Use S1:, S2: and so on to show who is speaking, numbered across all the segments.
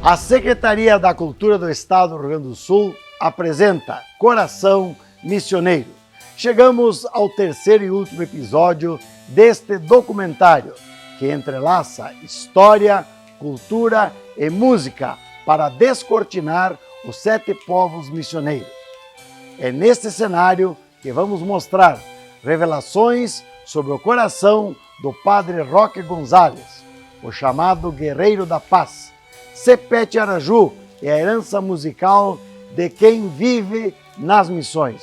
S1: A Secretaria da Cultura do Estado do Rio Grande do Sul apresenta Coração Missioneiro. Chegamos ao terceiro e último episódio deste documentário que entrelaça história, cultura e música para descortinar os 7 povos missioneiros. É neste cenário que vamos mostrar revelações sobre o coração do Padre Roque Gonzalez, o chamado Guerreiro da Paz. Sepete Araju é a herança musical de quem vive nas missões.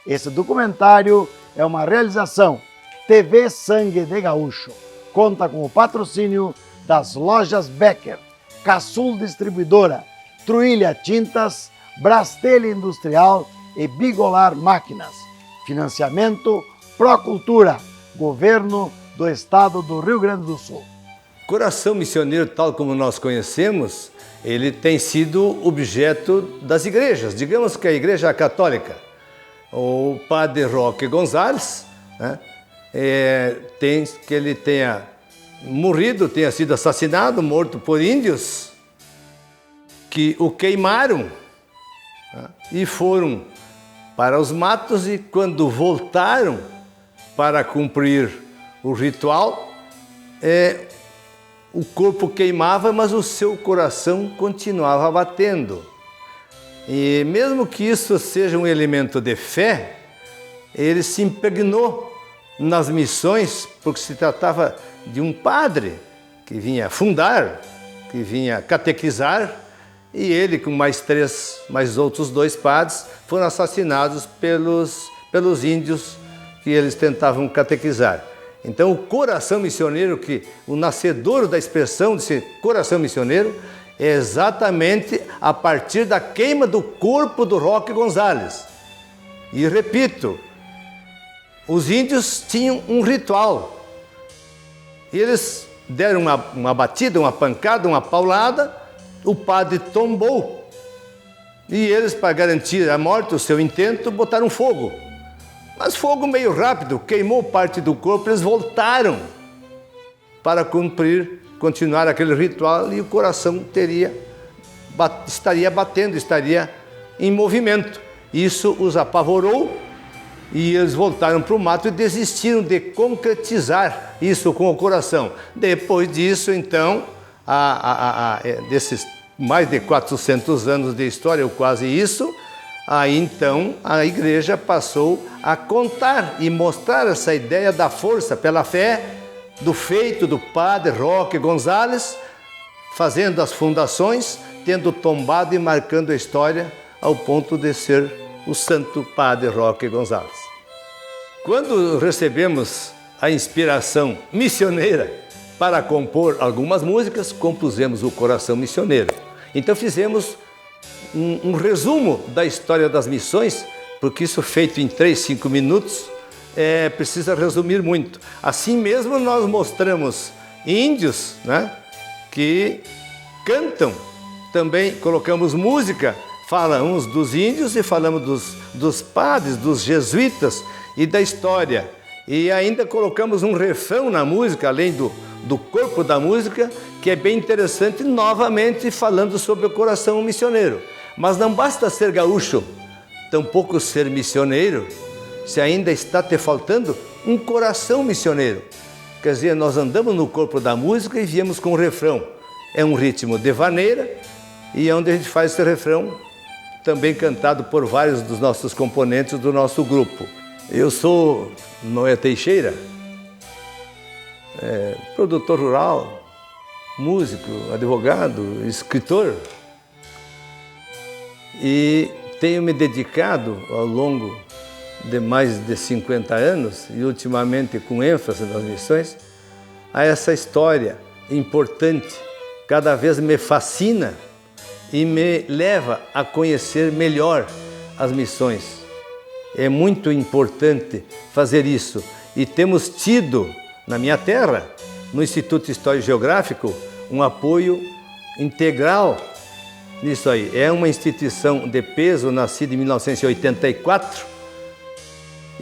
S1: Esse documentário é uma realização TV Sangue de Gaúcho. Conta com o patrocínio das lojas Becker, Casul Distribuidora, Truilha Tintas, Brastelha Industrial e Bigolar Máquinas. Financiamento Procultura, Governo do Estado do Rio Grande do Sul.
S2: Coração missioneiro, tal como nós conhecemos, ele tem sido objeto das igrejas. Digamos que a Igreja Católica, o Padre Roque Gonzalez, né, que ele tenha morrido, tenha sido assassinado, morto por índios, que o queimaram, né, e foram para os matos, e quando voltaram para cumprir o ritual, o corpo queimava, mas o seu coração continuava batendo. E mesmo que isso seja um elemento de fé, ele se impregnou nas missões, porque se tratava de um padre que vinha fundar, que vinha catequizar, e ele com mais outros 2 padres foram assassinados pelos índios que eles tentavam catequizar. Então, o coração missioneiro, o nascedor da expressão desse coração missioneiro, é exatamente a partir da queima do corpo do Roque Gonzalez. E repito, os índios tinham um ritual. Eles deram uma batida, uma pancada, uma paulada, o padre tombou. E eles, para garantir a morte, o seu intento, botaram fogo. Mas fogo meio rápido, queimou parte do corpo, eles voltaram para continuar aquele ritual, e o coração estaria batendo, estaria em movimento. Isso os apavorou e eles voltaram para o mato e desistiram de concretizar isso com o coração. Depois disso, então, desses mais de 400 anos de história, ou quase isso, aí então a igreja passou a contar e mostrar essa ideia da força pela fé do feito do Padre Roque Gonzalez, fazendo as fundações, tendo tombado e marcando a história ao ponto de ser o Santo Padre Roque Gonzalez. Quando recebemos a inspiração missioneira para compor algumas músicas, compusemos o Coração Missioneiro. Então fizemos um resumo da história das missões, porque isso feito em 3, 5 minutos precisa resumir muito. Assim mesmo nós mostramos índios, né, que cantam, também colocamos música, falamos dos índios e falamos dos padres, dos jesuítas e da história. E ainda colocamos um refrão na música, além do corpo da música, que é bem interessante, novamente falando sobre o coração missioneiro. Mas não basta ser gaúcho, tampouco ser missioneiro, se ainda está te faltando um coração missioneiro. Quer dizer, nós andamos no corpo da música e viemos com o refrão. É um ritmo de vaneira, e é onde a gente faz esse refrão, também cantado por vários dos nossos componentes do nosso grupo. Eu sou Noé Teixeira, produtor rural, músico, advogado, escritor, e tenho me dedicado ao longo de mais de 50 anos, e ultimamente com ênfase nas missões, a essa história importante, cada vez me fascina e me leva a conhecer melhor as missões. É muito importante fazer isso, e temos tido na minha terra, no Instituto Histórico e Geográfico, um apoio integral nisso aí. É uma instituição de peso, nascida em 1984,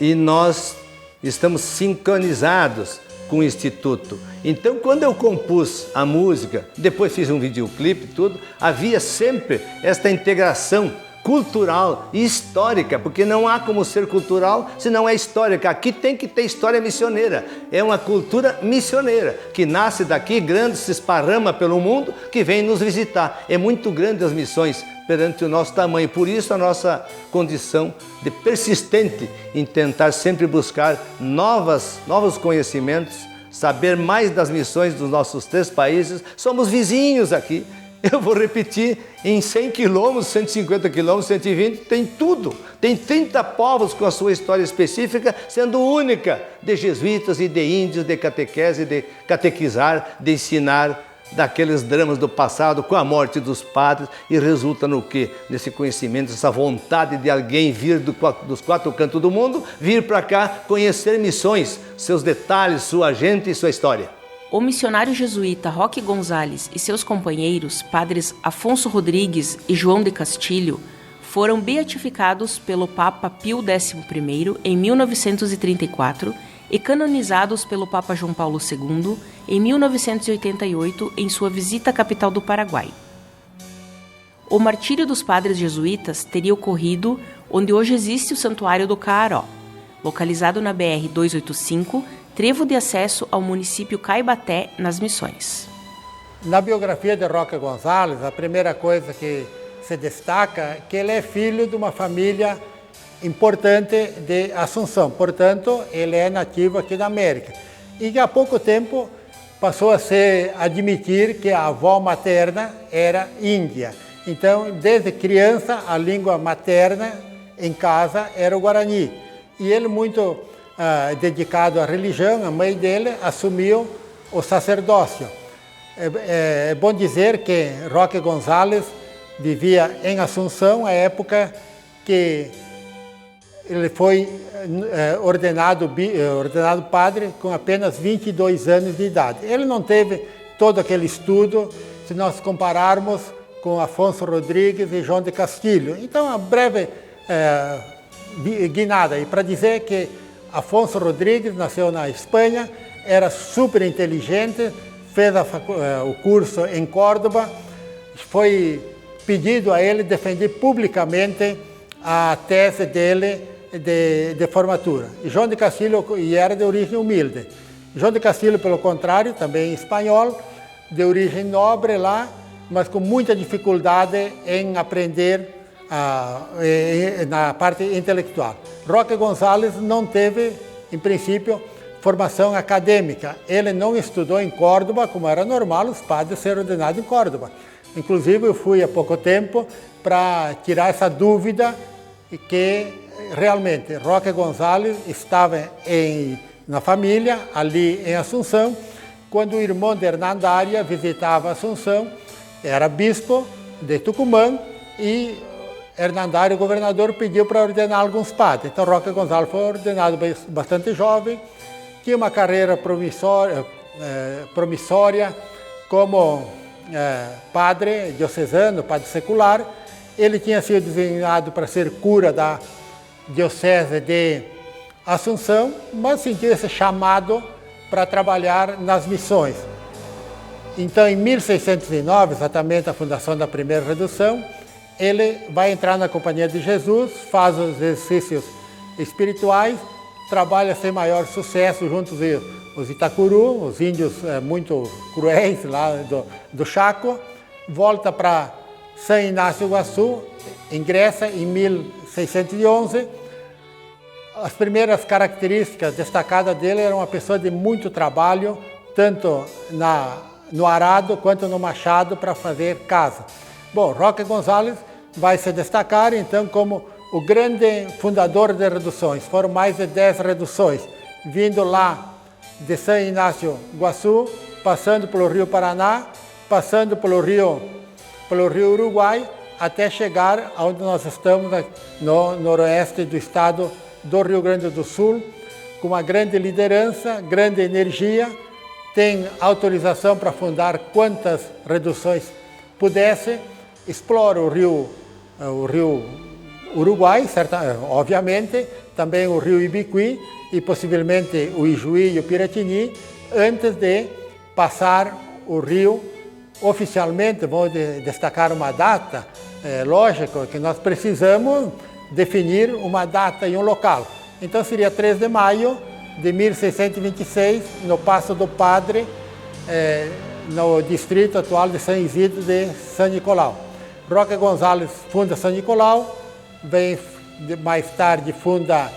S2: e nós estamos sincronizados com o Instituto. Então, quando eu compus a música, depois fiz um videoclipe e tudo, havia sempre esta integração cultural e histórica, porque não há como ser cultural se não é histórica. Aqui tem que ter história missioneira. É uma cultura missioneira, que nasce daqui, grande, se esparrama pelo mundo, que vem nos visitar. É muito grande as missões perante o nosso tamanho. Por isso a nossa condição de persistente em tentar sempre buscar novos conhecimentos, saber mais das missões dos nossos 3 países. Somos vizinhos aqui. Eu vou repetir, em 100 quilômetros, 150 quilômetros, 120, tem tudo. Tem 30 povos com a sua história específica, sendo única, de jesuítas e de índios, de catequese, de catequizar, de ensinar daqueles dramas do passado com a morte dos padres. E resulta no quê? Nesse conhecimento, essa vontade de alguém vir dos 4 cantos do mundo, vir para cá conhecer missões, seus detalhes, sua gente e sua história.
S3: O missionário jesuíta Roque Gonzalez e seus companheiros, padres Afonso Rodrigues e João de Castilho, foram beatificados pelo Papa Pio XI em 1934 e canonizados pelo Papa João Paulo II em 1988 em sua visita à capital do Paraguai. O martírio dos padres jesuítas teria ocorrido onde hoje existe o Santuário do Caaró, localizado na BR-285, trevo de acesso ao município Caibaté, nas Missões.
S4: Na biografia de Roque Gonzalez, a primeira coisa que se destaca é que ele é filho de uma família importante de Assunção, portanto, ele é nativo aqui da América. E que há pouco tempo passou a se admitir que a avó materna era índia. Então, desde criança, a língua materna em casa era o Guarani. E ele, muito dedicado à religião, a mãe dele assumiu o sacerdócio. É bom dizer que Roque Gonzalez vivia em Assunção, à época que ele foi ordenado padre com apenas 22 anos de idade. Ele não teve todo aquele estudo, se nós compararmos com Afonso Rodrigues e João de Castilho. Então, uma breve guinada aí para dizer que Afonso Rodrigues nasceu na Espanha, era super inteligente, fez o curso em Córdoba, foi pedido a ele defender publicamente a tese dele de formatura. E João de Castilho era de origem humilde. João de Castilho, pelo contrário, também espanhol, de origem nobre lá, mas com muita dificuldade em aprender na parte intelectual. Roque Gonzalez não teve, em princípio, formação acadêmica. Ele não estudou em Córdoba, como era normal os padres serem ordenados em Córdoba. Inclusive, eu fui há pouco tempo para tirar essa dúvida que realmente Roque Gonzalez estava na família, ali em Assunção, quando o irmão de Hernandária visitava Assunção, era bispo de Tucumã e Hernandário, o governador, pediu para ordenar alguns padres. Então, Roque Gonzalez foi ordenado bastante jovem, tinha uma carreira promissória como padre diocesano, padre secular. Ele tinha sido designado para ser cura da diocese de Assunção, mas sentiu esse chamado para trabalhar nas missões. Então, em 1609, exatamente a fundação da primeira redução, ele vai entrar na Companhia de Jesus, faz os exercícios espirituais, trabalha sem maior sucesso junto aos Itacuru, os índios muito cruéis lá do Chaco, volta para São Inácio Iguaçu, ingressa em 1611. As primeiras características destacadas dele eram uma pessoa de muito trabalho, tanto no arado quanto no machado para fazer casa. Bom, Roque Gonzalez vai se destacar então como o grande fundador de reduções. Foram mais de 10 reduções, vindo lá de São Inácio Iguaçu, passando pelo Rio Paraná, passando pelo Rio Uruguai, até chegar onde nós estamos, no noroeste do estado do Rio Grande do Sul, com uma grande liderança, grande energia, tem autorização para fundar quantas reduções pudesse, explora o rio Uruguai, obviamente, também o rio Ibiqui e possivelmente o Ijuí e o Piratini, antes de passar o rio oficialmente. Vou destacar uma data, lógico que nós precisamos definir uma data e um local. Então seria 3 de maio de 1626, no Passo do Padre, no distrito atual de São Isidro de São Nicolau. Roque Gonzalez funda São Nicolau, vem mais tarde funda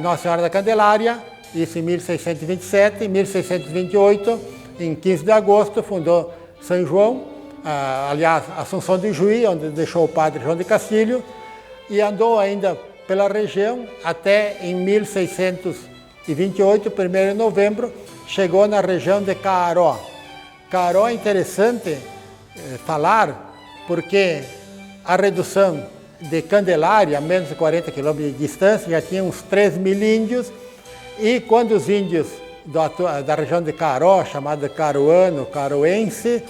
S4: Nossa Senhora da Candelária, isso em 1627. Em 1628, em 15 de agosto, fundou São João, aliás, Assunção de Juí, onde deixou o padre João de Castilho, e andou ainda pela região até em 1628, 1º de novembro, chegou na região de Caaró. Caaró é interessante falar porque a redução de Candelária, a menos de 40 quilômetros de distância, já tinha uns 3 mil índios, e quando os índios da região de Caaró, chamado caruano, caroense,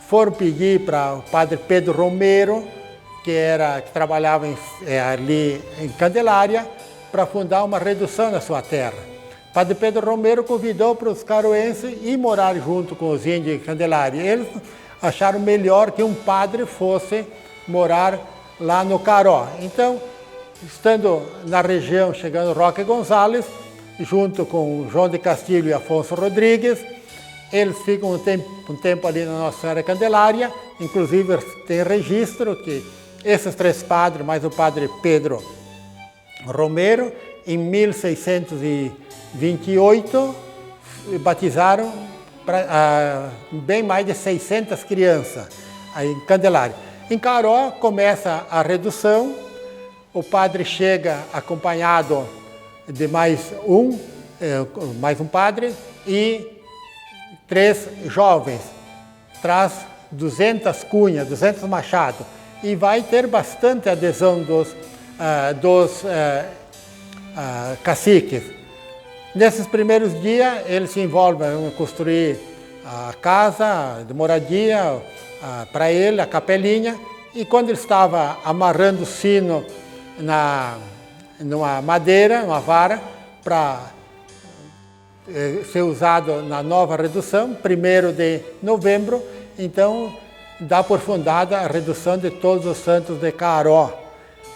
S4: foram pedir para o padre Pedro Romero, que trabalhava ali em Candelária, para fundar uma redução na sua terra. Padre Pedro Romero convidou para os caroenses ir morar junto com os índios de Candelária. Eles acharam melhor que um padre fosse morar lá no Caaró. Então, estando na região, chegando Roque Gonzalez, junto com João de Castilho e Afonso Rodrigues, eles ficam um tempo ali na Nossa Senhora Candelária. Inclusive tem registro que esses 3 padres, mais o padre Pedro Romero, em 1628, batizaram bem mais de 600 crianças aí em Candelária. Em Caaró começa a redução, o padre chega acompanhado de mais um padre e 3 jovens, traz 200 cunhas, 200 machados, e vai ter bastante adesão dos caciques. Nesses primeiros dias, eles se envolvem em construir a casa de moradia para ele, a capelinha, e quando ele estava amarrando o sino numa madeira, uma vara, para ser usado na nova redução, 1º de novembro, então dá por fundada a redução de todos os santos de Caaró.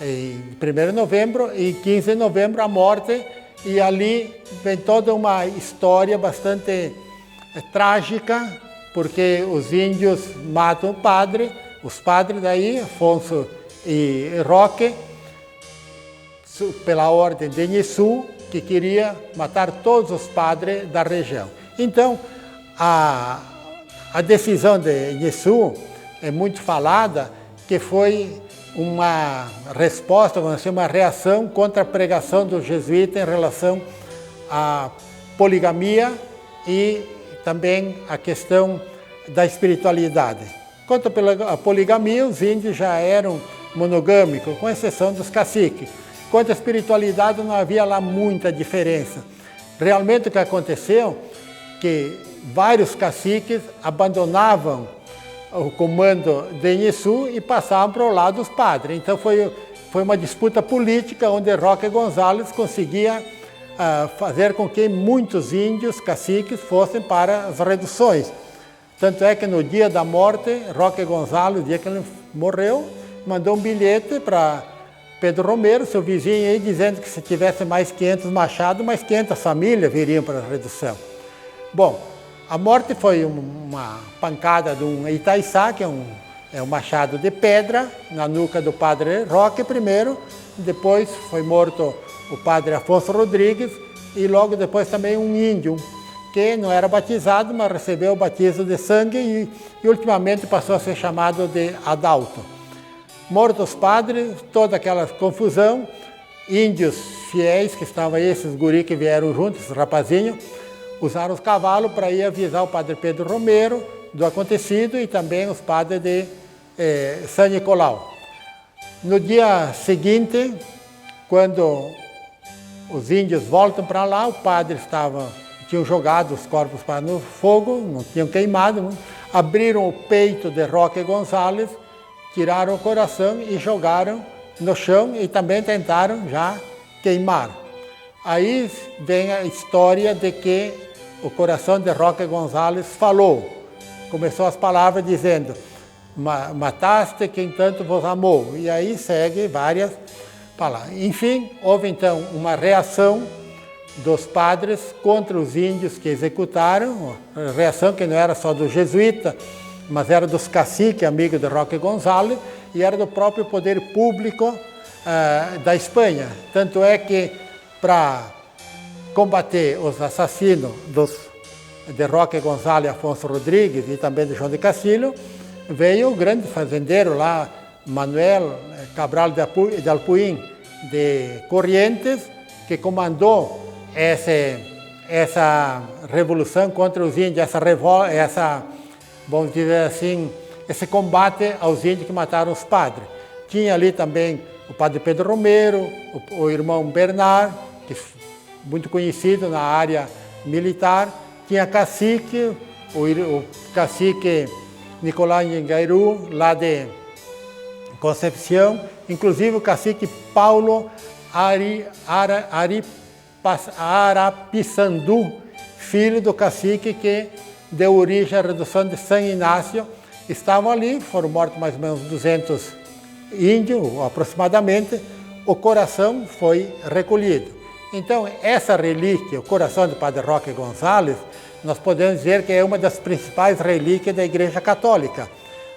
S4: Em 1º de novembro e 15 de novembro a morte, e ali vem toda uma história bastante trágica, porque os índios matam o padre, os padres daí, Afonso e Roque, pela ordem de Nhesu, que queria matar todos os padres da região. Então, a decisão de Nhesu é muito falada, que foi uma resposta, vamos dizer, uma reação contra a pregação dos jesuítas em relação à poligamia e também a questão da espiritualidade. Quanto à poligamia, os índios já eram monogâmicos, com exceção dos caciques. Quanto à espiritualidade, não havia lá muita diferença. Realmente o que aconteceu é que vários caciques abandonavam o comando de Nhesu e passavam para o lado dos padres. Então foi uma disputa política onde Roque Gonzalez conseguia fazer com que muitos índios caciques fossem para as reduções. Tanto é que no dia da morte, Roque Gonzalez, no dia que ele morreu, mandou um bilhete para Pedro Romero, seu vizinho, aí, dizendo que se tivesse mais 500 machados, mais 500 famílias viriam para a redução. Bom, a morte foi uma pancada de um Itaiçá, que é um machado de pedra, na nuca do padre Roque primeiro, depois foi morto o padre Afonso Rodrigues, e logo depois também um índio, que não era batizado, mas recebeu o batismo de sangue e ultimamente passou a ser chamado de adalto. Mortos os padres, toda aquela confusão, índios fiéis, que estavam aí, esses guri que vieram juntos, esses rapazinhos, usaram os cavalos para ir avisar o padre Pedro Romero do acontecido e também os padres de São Nicolau. No dia seguinte, quando os índios voltam para lá, o padre tinham jogado os corpos para no fogo, não tinham queimado, abriram o peito de Roque Gonzalez, tiraram o coração e jogaram no chão e também tentaram já queimar. Aí vem a história de que o coração de Roque González falou. Começou as palavras dizendo: mataste quem tanto vos amou. E aí segue várias palavras. Enfim, houve então uma reação dos padres contra os índios que executaram, reação que não era só do jesuíta, mas era dos caciques, amigos de Roque González, e era do próprio poder público da Espanha. Tanto é que, para combater os assassinos de Roque González e Afonso Rodrigues e também de João de Castilho, veio o grande fazendeiro lá, Manuel Cabral de Alpuín de Corrientes, que comandou essa revolução contra os índios, vamos dizer assim, esse combate aos índios que mataram os padres. Tinha ali também o padre Pedro Romero, o irmão Bernard, que muito conhecido na área militar. Tinha cacique, o cacique Nicolás Nhangairu, lá de Concepción, inclusive o cacique Paulo Arapiçandu, filho do cacique que deu origem à redução de São Inácio. Estavam ali, foram mortos mais ou menos 200 índios, aproximadamente. O coração foi recolhido. Então, essa relíquia, o coração do Padre Roque González, nós podemos dizer que é uma das principais relíquias da Igreja Católica.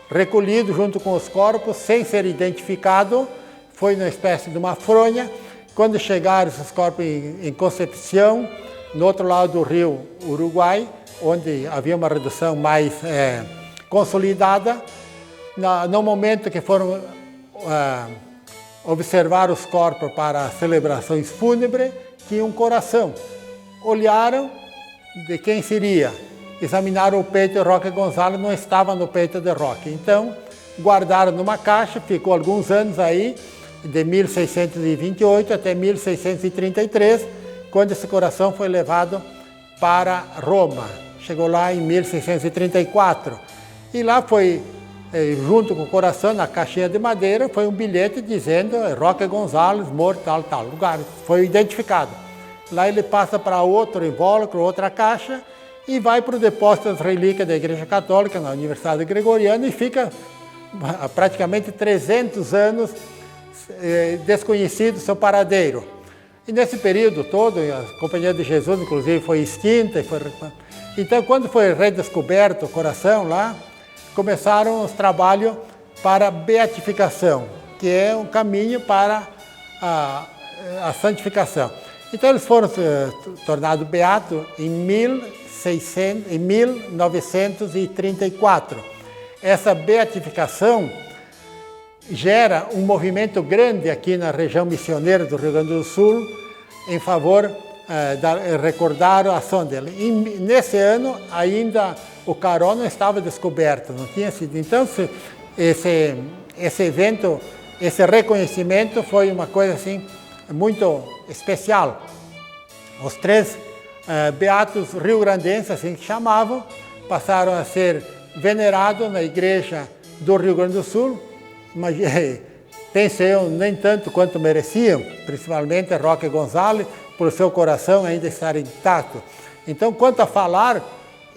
S4: Recolhido junto com os corpos, sem ser identificado, foi uma espécie de uma fronha. Quando chegaram esses corpos em Concepción, no outro lado do rio Uruguai, onde havia uma redução mais consolidada, no momento que foram observar os corpos para celebrações fúnebres, tinha um coração. Olharam de quem seria. Examinaram o peito de Roque González, não estava no peito de Roque. Então, guardaram numa caixa, ficou alguns anos aí, de 1628 até 1633, quando esse coração foi levado para Roma. Chegou lá em 1634. E lá foi, junto com o coração, na caixinha de madeira, foi um bilhete dizendo Roque González, morto, tal lugar. Foi identificado. Lá ele passa para outro invólucro, outra caixa, e vai para o depósito das relíquias da Igreja Católica, na Universidade Gregoriana, e fica praticamente 300 anos desconhecido seu paradeiro. E nesse período todo, a Companhia de Jesus, inclusive, foi extinta. Então, quando foi redescoberto o coração lá, começaram os trabalhos para a beatificação, que é um caminho para a santificação. Então, eles foram tornados beatos em 1934. Essa beatificação gera um movimento grande aqui na região missioneira do Rio Grande do Sul em favor de recordar a ação dele. E nesse ano, ainda o Carol não estava descoberto, não tinha sido. Então, esse evento, esse reconhecimento foi uma coisa assim muito especial. Os três beatos rio-grandenses, assim que chamavam, passaram a ser venerados na igreja do Rio Grande do Sul. Mas pensei eu, nem tanto quanto mereciam, principalmente Roque González, por seu coração ainda estar intacto. Então, quanto a falar,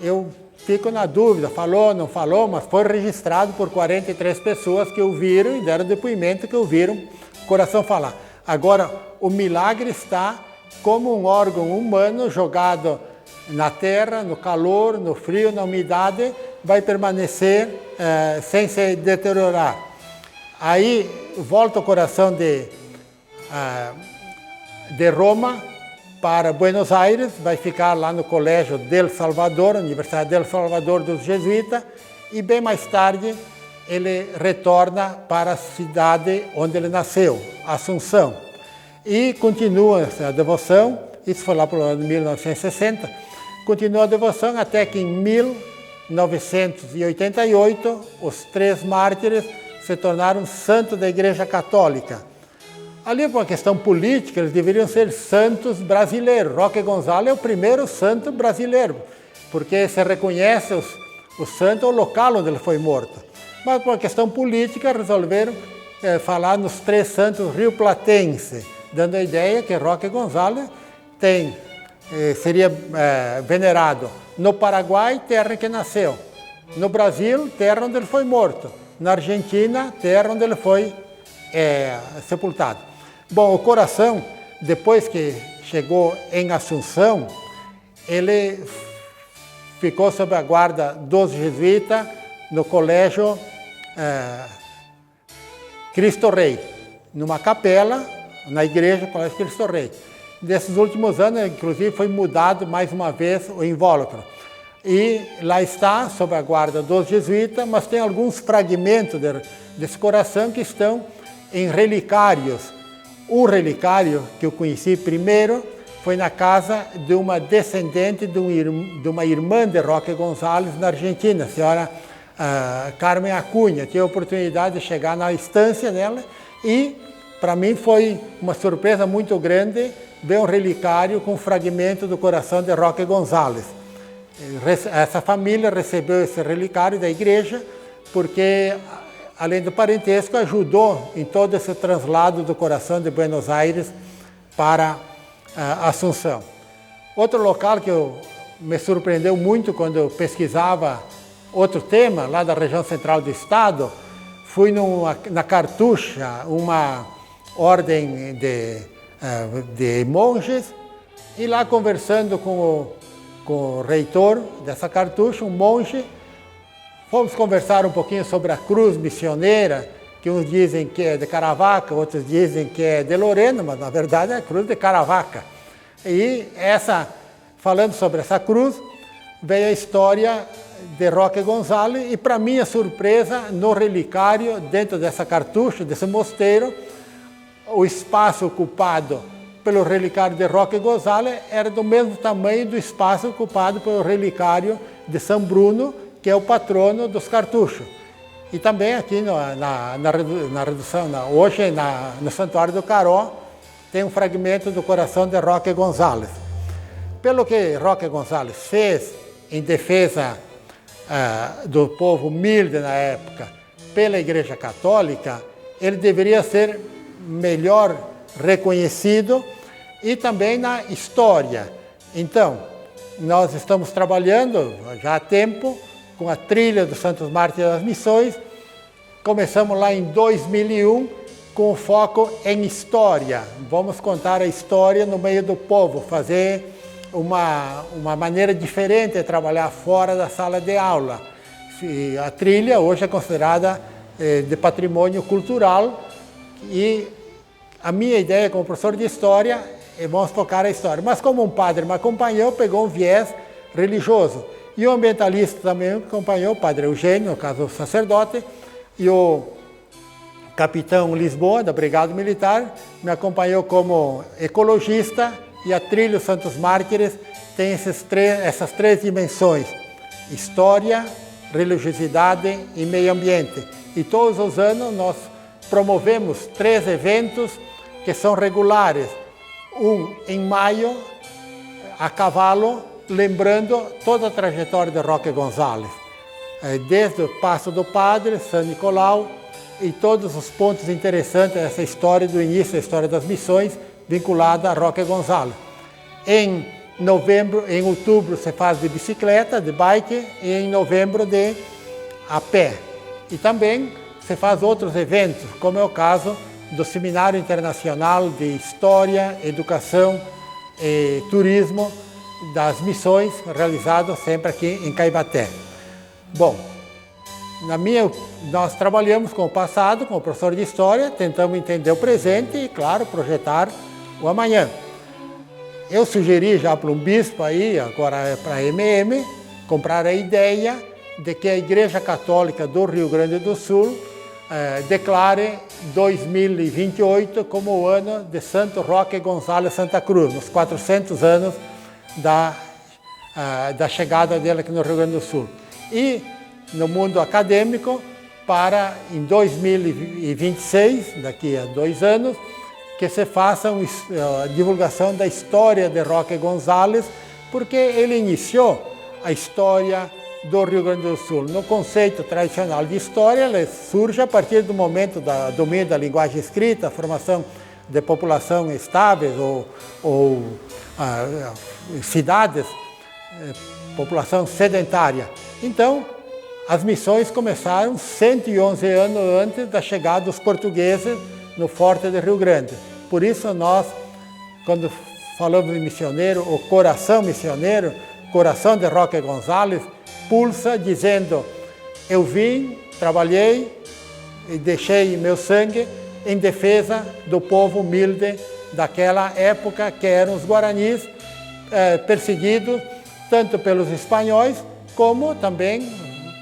S4: eu fico na dúvida, falou, não falou, mas foi registrado por 43 pessoas que ouviram e deram depoimento que ouviram o coração falar. Agora, o milagre está como um órgão humano jogado na terra, no calor, no frio, na umidade, vai permanecer sem se deteriorar. Aí volta o coração de Roma para Buenos Aires, vai ficar lá no Colégio del Salvador, Universidade del Salvador dos Jesuítas, e bem mais tarde ele retorna para a cidade onde ele nasceu, Assunção. E continua essa devoção, isso foi lá para o ano de 1960, continua a devoção até que em 1988 os três mártires se tornaram santos da Igreja Católica. Ali, por uma questão política, eles deveriam ser santos brasileiros. Roque González é o primeiro santo brasileiro, porque se reconhece o santo ao local onde ele foi morto. Mas, por uma questão política, resolveram falar nos três santos rioplatenses, dando a ideia que Roque González tem seria venerado. No Paraguai, terra em que nasceu. No Brasil, terra onde ele foi morto. Na Argentina, terra onde ele foi sepultado. Bom, o coração, depois que chegou em Assunção, ele ficou sob a guarda dos jesuítas no colégio Cristo Rei, numa capela, na igreja Colégio Cristo Rei. Nesses últimos anos, inclusive, foi mudado mais uma vez o invólucro. E lá está, sob a guarda dos jesuítas, mas tem alguns fragmentos desse coração que estão em relicários. O relicário que eu conheci primeiro foi na casa de uma descendente de uma irmã de Roque González na Argentina, a senhora Carmen Acunha. Tive a oportunidade de chegar na estância dela e, para mim, foi uma surpresa muito grande ver um relicário com fragmento do coração de Roque González. Essa família recebeu esse relicário da igreja porque, além do parentesco, ajudou em todo esse translado do coração de Buenos Aires para Assunção. Outro local que me surpreendeu muito quando eu pesquisava outro tema, lá da região central do estado, fui na Cartucha, uma ordem de monges, e lá conversando com o reitor dessa Cartucha, um monge, fomos conversar um pouquinho sobre a cruz missioneira, que uns dizem que é de Caravaca, outros dizem que é de Lorena, mas na verdade é a cruz de Caravaca. E falando sobre essa cruz, veio a história de Roque González, e para minha surpresa, no relicário, dentro dessa cartucha, desse mosteiro, o espaço ocupado pelo relicário de Roque González era do mesmo tamanho do espaço ocupado pelo relicário de São Bruno, que é o patrono dos cartuchos. E também aqui na redução, hoje no Santuário do Caró, tem um fragmento do coração de Roque González. Pelo que Roque González fez em defesa do povo humilde na época pela Igreja Católica, ele deveria ser melhor reconhecido e também na história. Então, nós estamos trabalhando já há tempo com a trilha dos Santos Mártires das Missões. Começamos lá em 2001 com foco em história. Vamos contar a história no meio do povo, fazer uma maneira diferente de trabalhar fora da sala de aula. A trilha hoje é considerada de patrimônio cultural e a minha ideia como professor de história é vamos focar a história. Mas como um padre me acompanhou, pegou um viés religioso. E o ambientalista também me acompanhou, o padre Eugênio, no caso o sacerdote, e o capitão Lisboa, da Brigada Militar, me acompanhou como ecologista, e a trilha Santos Mártires tem essas três dimensões: história, religiosidade e meio ambiente. E todos os anos nós promovemos 3 eventos que são regulares. Um em maio, a cavalo, lembrando toda a trajetória de Roque González, desde o Passo do Padre, São Nicolau, e todos os pontos interessantes dessa história do início da história das missões, vinculada a Roque González. Em outubro se faz de bicicleta, de bike, e em novembro a pé. E também se faz outros eventos, como é o caso do Seminário Internacional de História, Educação e Turismo das Missões, realizado sempre aqui em Caibaté. Bom, nós trabalhamos com o passado, como professor de História, tentamos entender o presente e, claro, projetar o amanhã. Eu sugeri já para um bispo aí, agora para a MM, comprar a ideia de que a Igreja Católica do Rio Grande do Sul declare 2028 como o ano de Santo Roque González Santa Cruz, nos 400 anos da chegada dele aqui no Rio Grande do Sul. E no mundo acadêmico, para em 2026, daqui a 2 anos, que se faça a divulgação da história de Roque González, porque ele iniciou a história do Rio Grande do Sul. No conceito tradicional de história, ele surge a partir do momento do domínio da linguagem escrita, a formação de população estáveis ou cidades, população sedentária. Então, as missões começaram 111 anos antes da chegada dos portugueses no Forte de Rio Grande. Por isso nós, quando falamos de missioneiro, o coração missioneiro, coração de Roque González, pulsa dizendo: eu vim, trabalhei e deixei meu sangue em defesa do povo humilde daquela época, que eram os guaranis, perseguidos tanto pelos espanhóis como também,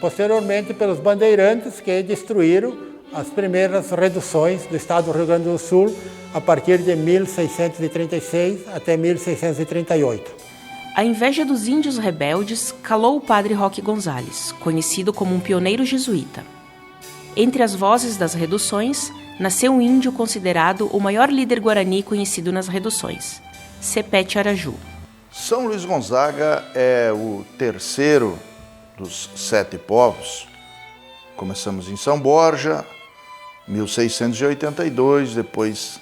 S4: posteriormente, pelos bandeirantes, que destruíram as primeiras reduções do estado do Rio Grande do Sul a partir de 1636 até 1638.
S3: A inveja dos índios rebeldes calou o padre Roque González, conhecido como um pioneiro jesuíta. Entre as vozes das reduções, nasceu um índio considerado o maior líder guarani conhecido nas reduções, Cepé Tiaraju.
S5: São Luís Gonzaga é o terceiro dos 7 povos. Começamos em São Borja, 1682, depois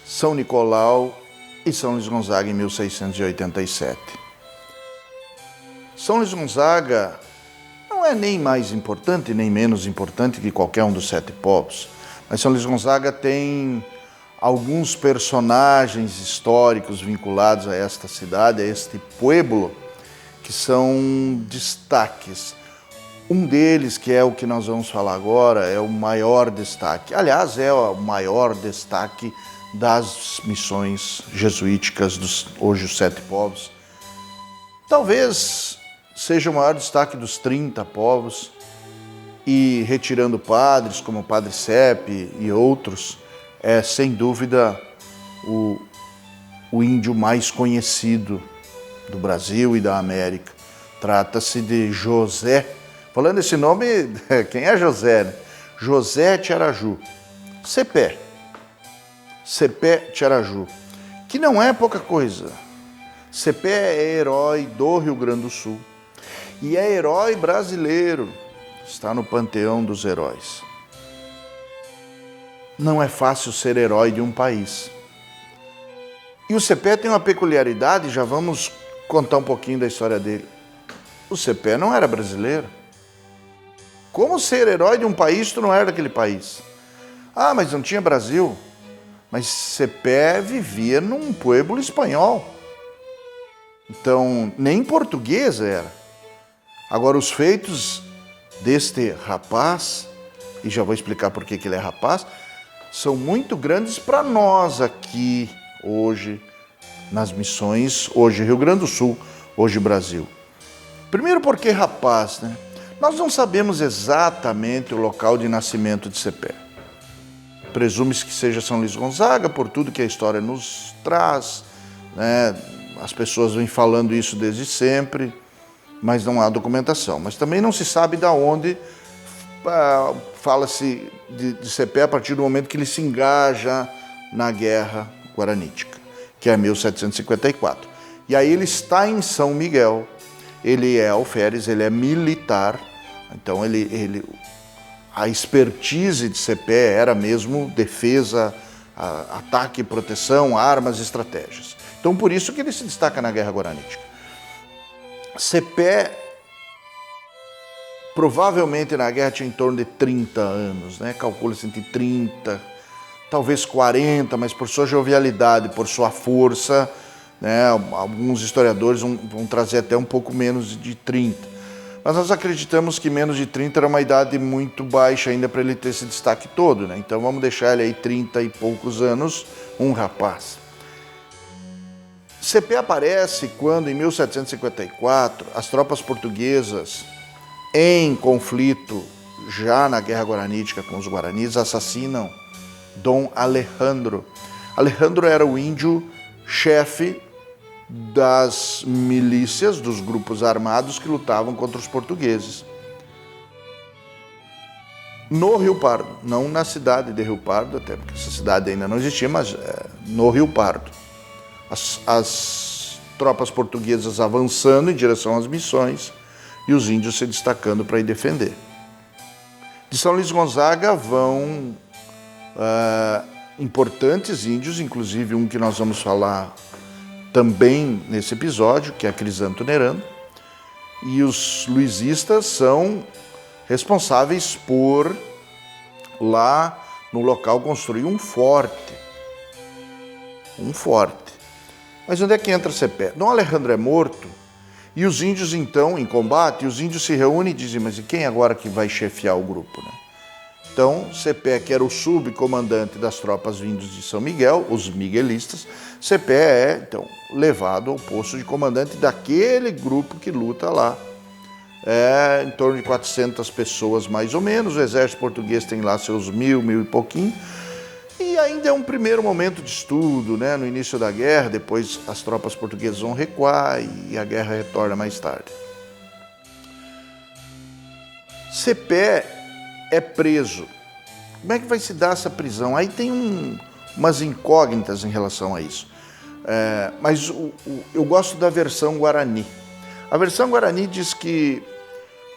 S5: São Nicolau e São Luís Gonzaga em 1687. São Luís Gonzaga não é nem mais importante nem menos importante que qualquer um dos 7 povos, mas São Luís Gonzaga tem alguns personagens históricos vinculados a esta cidade, a este pueblo, que são destaques. Um deles, que é o que nós vamos falar agora, é o maior destaque. Aliás, é o maior destaque das missões jesuíticas dos hoje os 7 povos. Talvez seja o maior destaque dos 30 povos, e retirando padres como o Padre Sepe e outros, é sem dúvida o índio mais conhecido do Brasil e da América. Trata-se de José. Falando esse nome, quem é José, né? José Tiaraju. Cepé Tiaraju, que não é pouca coisa. Cepé é herói do Rio Grande do Sul e é herói brasileiro, está no panteão dos heróis. Não é fácil ser herói de um país. E o Cepé tem uma peculiaridade, já vamos contar um pouquinho da história dele. O Cepé não era brasileiro. Como ser herói de um país, tu não era daquele país? Ah, mas não tinha Brasil. Mas Cepé vivia num pueblo espanhol. Então, nem português era. Agora, os feitos deste rapaz, e já vou explicar por que ele é rapaz, são muito grandes para nós aqui, hoje, nas missões, hoje Rio Grande do Sul, hoje Brasil. Primeiro porque rapaz, né? Nós não sabemos exatamente o local de nascimento de Cepé. Presume-se que seja São Luís Gonzaga, por tudo que a história nos traz, né? As pessoas vêm falando isso desde sempre, mas não há documentação. Mas também não se sabe de onde fala-se de Cepé a partir do momento que ele se engaja na Guerra Guaranítica, que é 1754. E aí ele está em São Miguel, ele é alferes, ele é militar, então a expertise de Cepé era mesmo defesa, ataque, proteção, armas, estratégias. Então por isso que ele se destaca na Guerra Guaranítica. Cepé provavelmente na guerra tinha em torno de 30 anos, né? Calcula-se entre 30, talvez 40, mas por sua jovialidade, por sua força, né? Alguns historiadores vão trazer até um pouco menos de 30. Mas nós acreditamos que menos de 30 era uma idade muito baixa ainda para ele ter esse destaque todo, né? Então vamos deixar ele aí 30 e poucos anos, um rapaz. Cepé aparece quando, em 1754, as tropas portuguesas, em conflito, já na Guerra Guaranítica com os Guaranis, assassinam Dom Alejandro. Alejandro era o índio chefe das milícias, dos grupos armados que lutavam contra os portugueses. No Rio Pardo, não na cidade de Rio Pardo, até porque essa cidade ainda não existia, mas no Rio Pardo. As tropas portuguesas avançando em direção às missões e os índios se destacando para ir defender. De São Luís Gonzaga vão importantes índios, inclusive um que nós vamos falar também nesse episódio, que é Crisanto Nerano, e os luizistas são responsáveis por, lá no local, construir um forte. Mas onde é que entra Cepé? Dom Alejandro é morto, e os índios então, em combate, os índios se reúnem e dizem, mas e quem agora que vai chefiar o grupo, né? Então, Cepé, que era o subcomandante das tropas vindos de São Miguel, os miguelistas, Cepé é, então, levado ao posto de comandante daquele grupo que luta lá. É em torno de 400 pessoas, mais ou menos. O exército português tem lá seus 1.000 e pouquinho. E ainda é um primeiro momento de estudo, né? No início da guerra, depois as tropas portuguesas vão recuar e a guerra retorna mais tarde. Cepé é preso. Como é que vai se dar essa prisão? Aí tem umas incógnitas em relação a isso. Mas eu gosto da versão Guarani. A versão Guarani diz que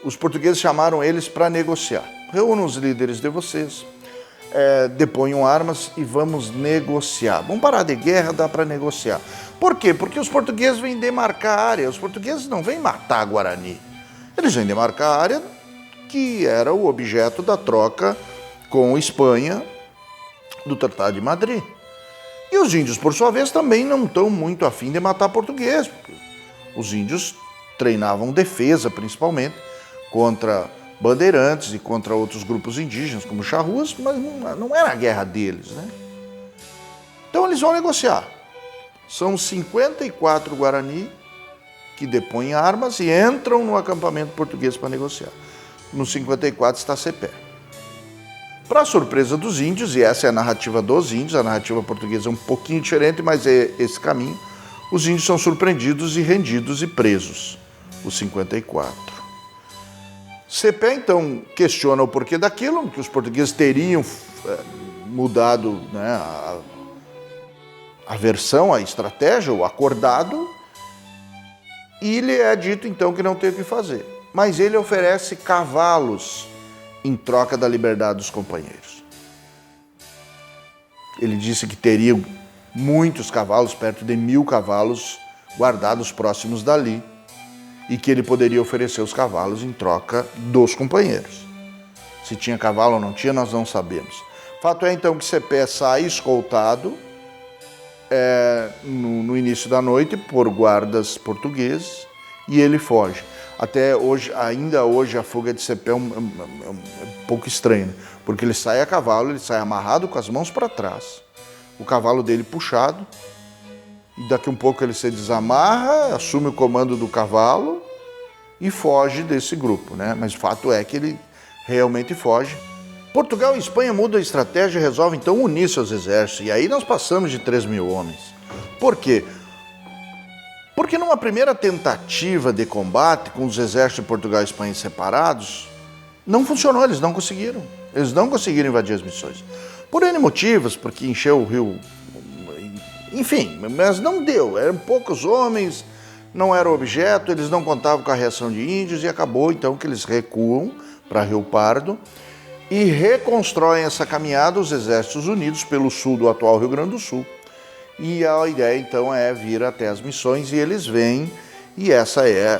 S5: os portugueses chamaram eles para negociar. Reúnam os líderes de vocês, deponham armas e vamos negociar. Vamos parar de guerra, dá para negociar. Por quê? Porque os portugueses vêm demarcar a área. Os portugueses não vêm matar Guarani. Eles vêm demarcar a área que era o objeto da troca com Espanha do Tratado de Madrid. E os índios, por sua vez, também não estão muito afim de matar português. Os índios treinavam defesa, principalmente, contra bandeirantes e contra outros grupos indígenas, como charruas, mas não era a guerra deles, né? Então eles vão negociar. São 54 Guarani que depõem armas e entram no acampamento português para negociar. No 54 está Cepé. Para surpresa dos índios, e essa é a narrativa dos índios, a narrativa portuguesa é um pouquinho diferente, mas é esse caminho, os índios são surpreendidos e rendidos e presos, os 54. Cepé, então, questiona o porquê daquilo, que os portugueses teriam mudado, né, a versão, a estratégia, o acordado, e lhe é dito, então, que não tem o que fazer. Mas ele oferece cavalos em troca da liberdade dos companheiros. Ele disse que teria muitos cavalos, perto de 1.000 cavalos, guardados próximos dali, e que ele poderia oferecer os cavalos em troca dos companheiros. Se tinha cavalo ou não tinha, nós não sabemos. Fato é, então, que Cepé sai escoltado no início da noite por guardas portugueses e ele foge. Até hoje, ainda hoje, a fuga de Cepé é um pouco estranha, né? Porque ele sai a cavalo, ele sai amarrado com as mãos para trás, o cavalo dele puxado, e daqui um pouco ele se desamarra, assume o comando do cavalo e foge desse grupo, né? Mas o fato é que ele realmente foge. Portugal e Espanha mudam a estratégia e resolvem então unir seus exércitos, e aí nós passamos de 3.000 homens. Por quê? Porque numa primeira tentativa de combate com os exércitos de Portugal e Espanha separados, não funcionou, eles não conseguiram. Eles não conseguiram invadir as missões. Por N motivos, porque encheu o rio, enfim, mas não deu. Eram poucos homens, não era objeto, eles não contavam com a reação de índios e acabou então que eles recuam para Rio Pardo e reconstroem essa caminhada, os exércitos unidos pelo sul do atual Rio Grande do Sul. E a ideia, então, é vir até as missões e eles vêm, e essa é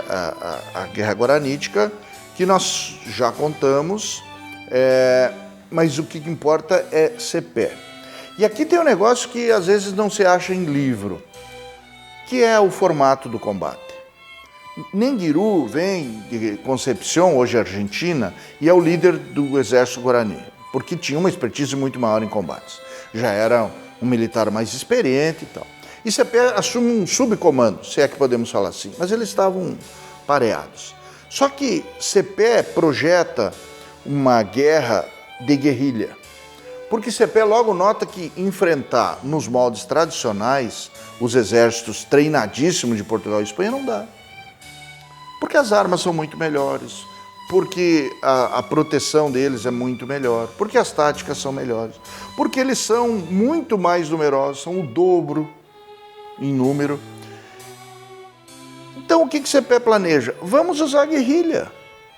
S5: a Guerra Guaranítica, que nós já contamos, mas o que importa é Cepé. E aqui tem um negócio que às vezes não se acha em livro, que é o formato do combate. Nenguiru vem de Concepción, hoje Argentina, e é o líder do exército Guarani, porque tinha uma expertise muito maior em combates. Já era um militar mais experiente e tal. E Cepé assume um subcomando, se é que podemos falar assim, mas eles estavam pareados. Só que Cepé projeta uma guerra de guerrilha, porque Cepé logo nota que enfrentar nos moldes tradicionais os exércitos treinadíssimos de Portugal e Espanha não dá. Porque as armas são muito melhores, porque a proteção deles é muito melhor, porque as táticas são melhores, porque eles são muito mais numerosos, são o dobro em número. Então o que Cepé planeja? Vamos usar a guerrilha,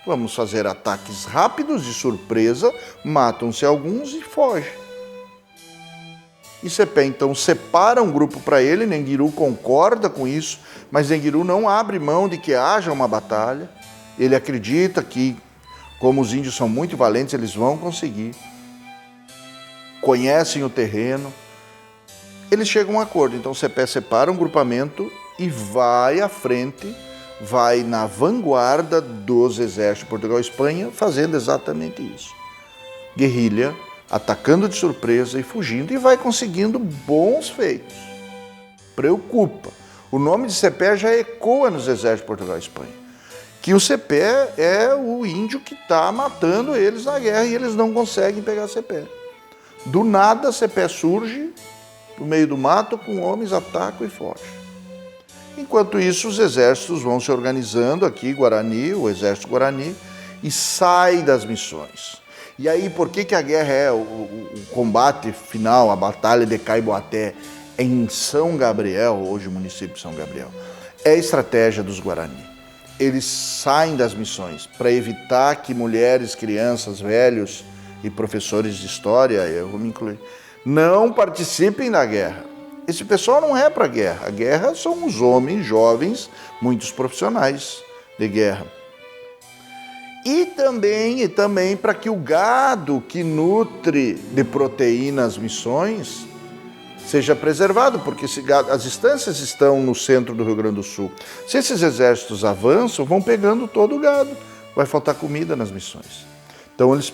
S5: vamos fazer ataques rápidos de surpresa, matam-se alguns e fogem. E Cepé então separa um grupo para ele, Nenguiru concorda com isso, mas Nenguiru não abre mão de que haja uma batalha. Ele acredita que, como os índios são muito valentes, eles vão conseguir. Conhecem o terreno. Eles chegam a um acordo. Então Cepé separa um grupamento e vai à frente, vai na vanguarda dos exércitos de Portugal e Espanha, fazendo exatamente isso. Guerrilha, atacando de surpresa e fugindo, e vai conseguindo bons feitos. Preocupa. O nome de Cepé já ecoa nos exércitos de Portugal e Espanha. Que o Cepé é o índio que está matando eles na guerra e eles não conseguem pegar Cepé. Do nada, Cepé surge no meio do mato com homens, atacam e fogem. Enquanto isso, os exércitos vão se organizando aqui, Guarani, o exército Guarani, e sai das missões. E aí, por que a guerra é o combate final, a batalha de Caiboaté em São Gabriel, hoje município de São Gabriel? É a estratégia dos Guarani. Eles saem das missões para evitar que mulheres, crianças, velhos e professores de história, eu vou me incluir, não participem da guerra. Esse pessoal não é para a guerra. A guerra são os homens jovens, muitos profissionais de guerra. E também para que o gado que nutre de proteína as missões seja preservado, porque as estâncias estão no centro do Rio Grande do Sul. Se esses exércitos avançam, vão pegando todo o gado. Vai faltar comida nas missões. Então eles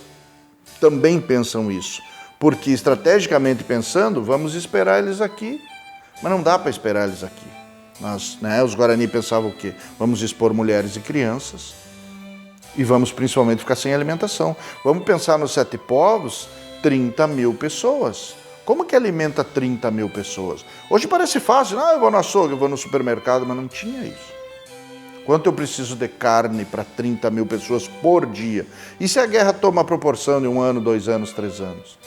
S5: também pensam isso. Porque estrategicamente pensando, vamos esperar eles aqui. Mas não dá para esperar eles aqui. Os Guarani pensavam o quê? Vamos expor mulheres e crianças. E vamos principalmente ficar sem alimentação. Vamos pensar nos 7 povos, 30 mil pessoas. Como que alimenta 30 mil pessoas? Hoje parece fácil, eu vou no açougue, eu vou no supermercado, mas não tinha isso. Quanto eu preciso de carne para 30 mil pessoas por dia? E se a guerra toma a proporção de 1 ano, 2 anos, 3 anos?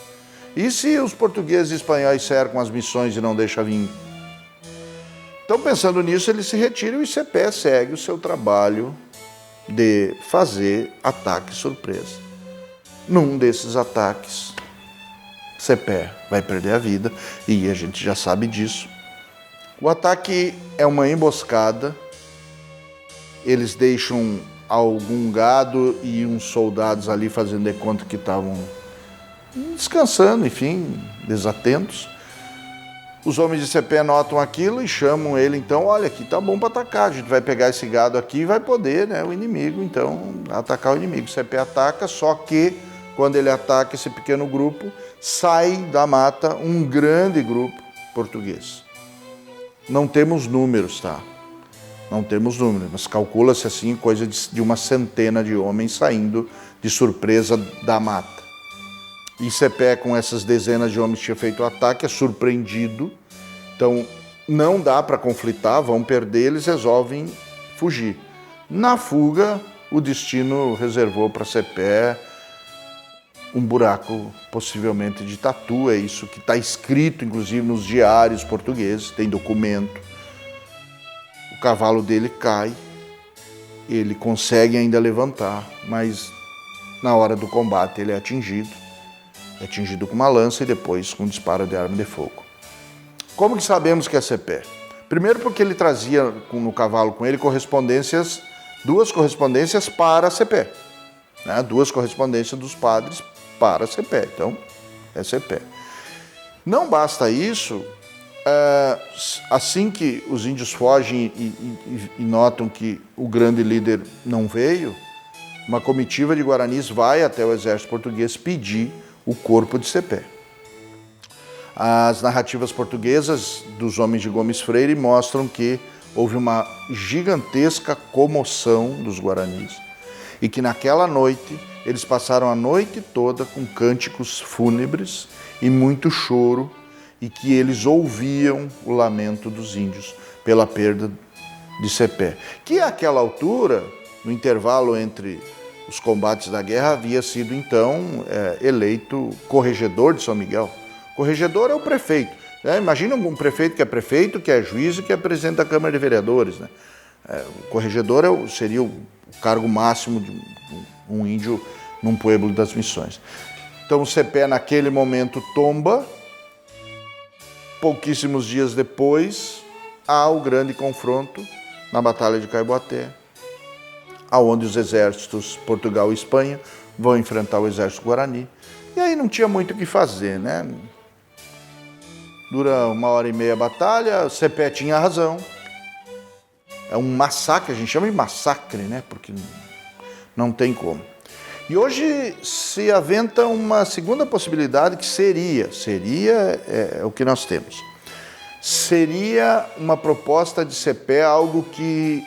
S5: E se os portugueses e espanhóis cercam as missões e não deixam vir? Então, pensando nisso, eles se retiram e Cepé segue o seu trabalho de fazer ataque surpresa. Num desses ataques, Cepé vai perder a vida e a gente já sabe disso. O ataque é uma emboscada, eles deixam algum gado e uns soldados ali fazendo de conta que estavam descansando, enfim, desatentos. Os homens de Cepé notam aquilo e chamam ele, então, olha, aqui tá bom para atacar, a gente vai pegar esse gado aqui e vai poder, o inimigo, então, atacar o inimigo. Cepé ataca, só que quando ele ataca esse pequeno grupo, sai da mata um grande grupo português. Não temos números, tá? Não temos números, mas calcula-se assim, coisa de uma centena de homens saindo de surpresa da mata. E Cepé, com essas dezenas de homens que tinha feito o ataque, é surpreendido. Então, não dá para conflitar, vão perder, eles resolvem fugir. Na fuga, o destino reservou para Cepé um buraco, possivelmente de tatu. É isso que está escrito, inclusive, nos diários portugueses, tem documento. O cavalo dele cai, ele consegue ainda levantar, mas na hora do combate ele é atingido com uma lança e depois com um disparo de arma de fogo. Como que sabemos que é Cepé? Primeiro porque ele trazia no cavalo com ele duas correspondências para Cepé. 2 correspondências dos padres para Cepé. Então, é Cepé. Não basta isso, assim que os índios fogem e notam que o grande líder não veio, uma comitiva de guaranis vai até o exército português pedir o corpo de Cepé. As narrativas portuguesas dos homens de Gomes Freire mostram que houve uma gigantesca comoção dos guaranis e que naquela noite eles passaram a noite toda com cânticos fúnebres e muito choro e que eles ouviam o lamento dos índios pela perda de Cepé, que àquela altura, no intervalo entre os combates da guerra, havia sido então eleito corregedor de São Miguel. Corregedor é o prefeito. Imagina um prefeito, que é juiz e que é presidente da Câmara de Vereadores. O corregedor seria o cargo máximo de um índio num pueblo das Missões. Então o Cepé naquele momento tomba pouquíssimos dias depois, há o grande confronto na Batalha de Caiboaté, aonde os exércitos Portugal e Espanha vão enfrentar o exército Guarani. E aí não tinha muito o que fazer, né? Dura 1h30 a batalha, Cepé tinha razão. É um massacre, a gente chama de massacre, né? Porque não tem como. E hoje se aventa uma segunda possibilidade que seria o que nós temos. Seria uma proposta de Cepé, algo que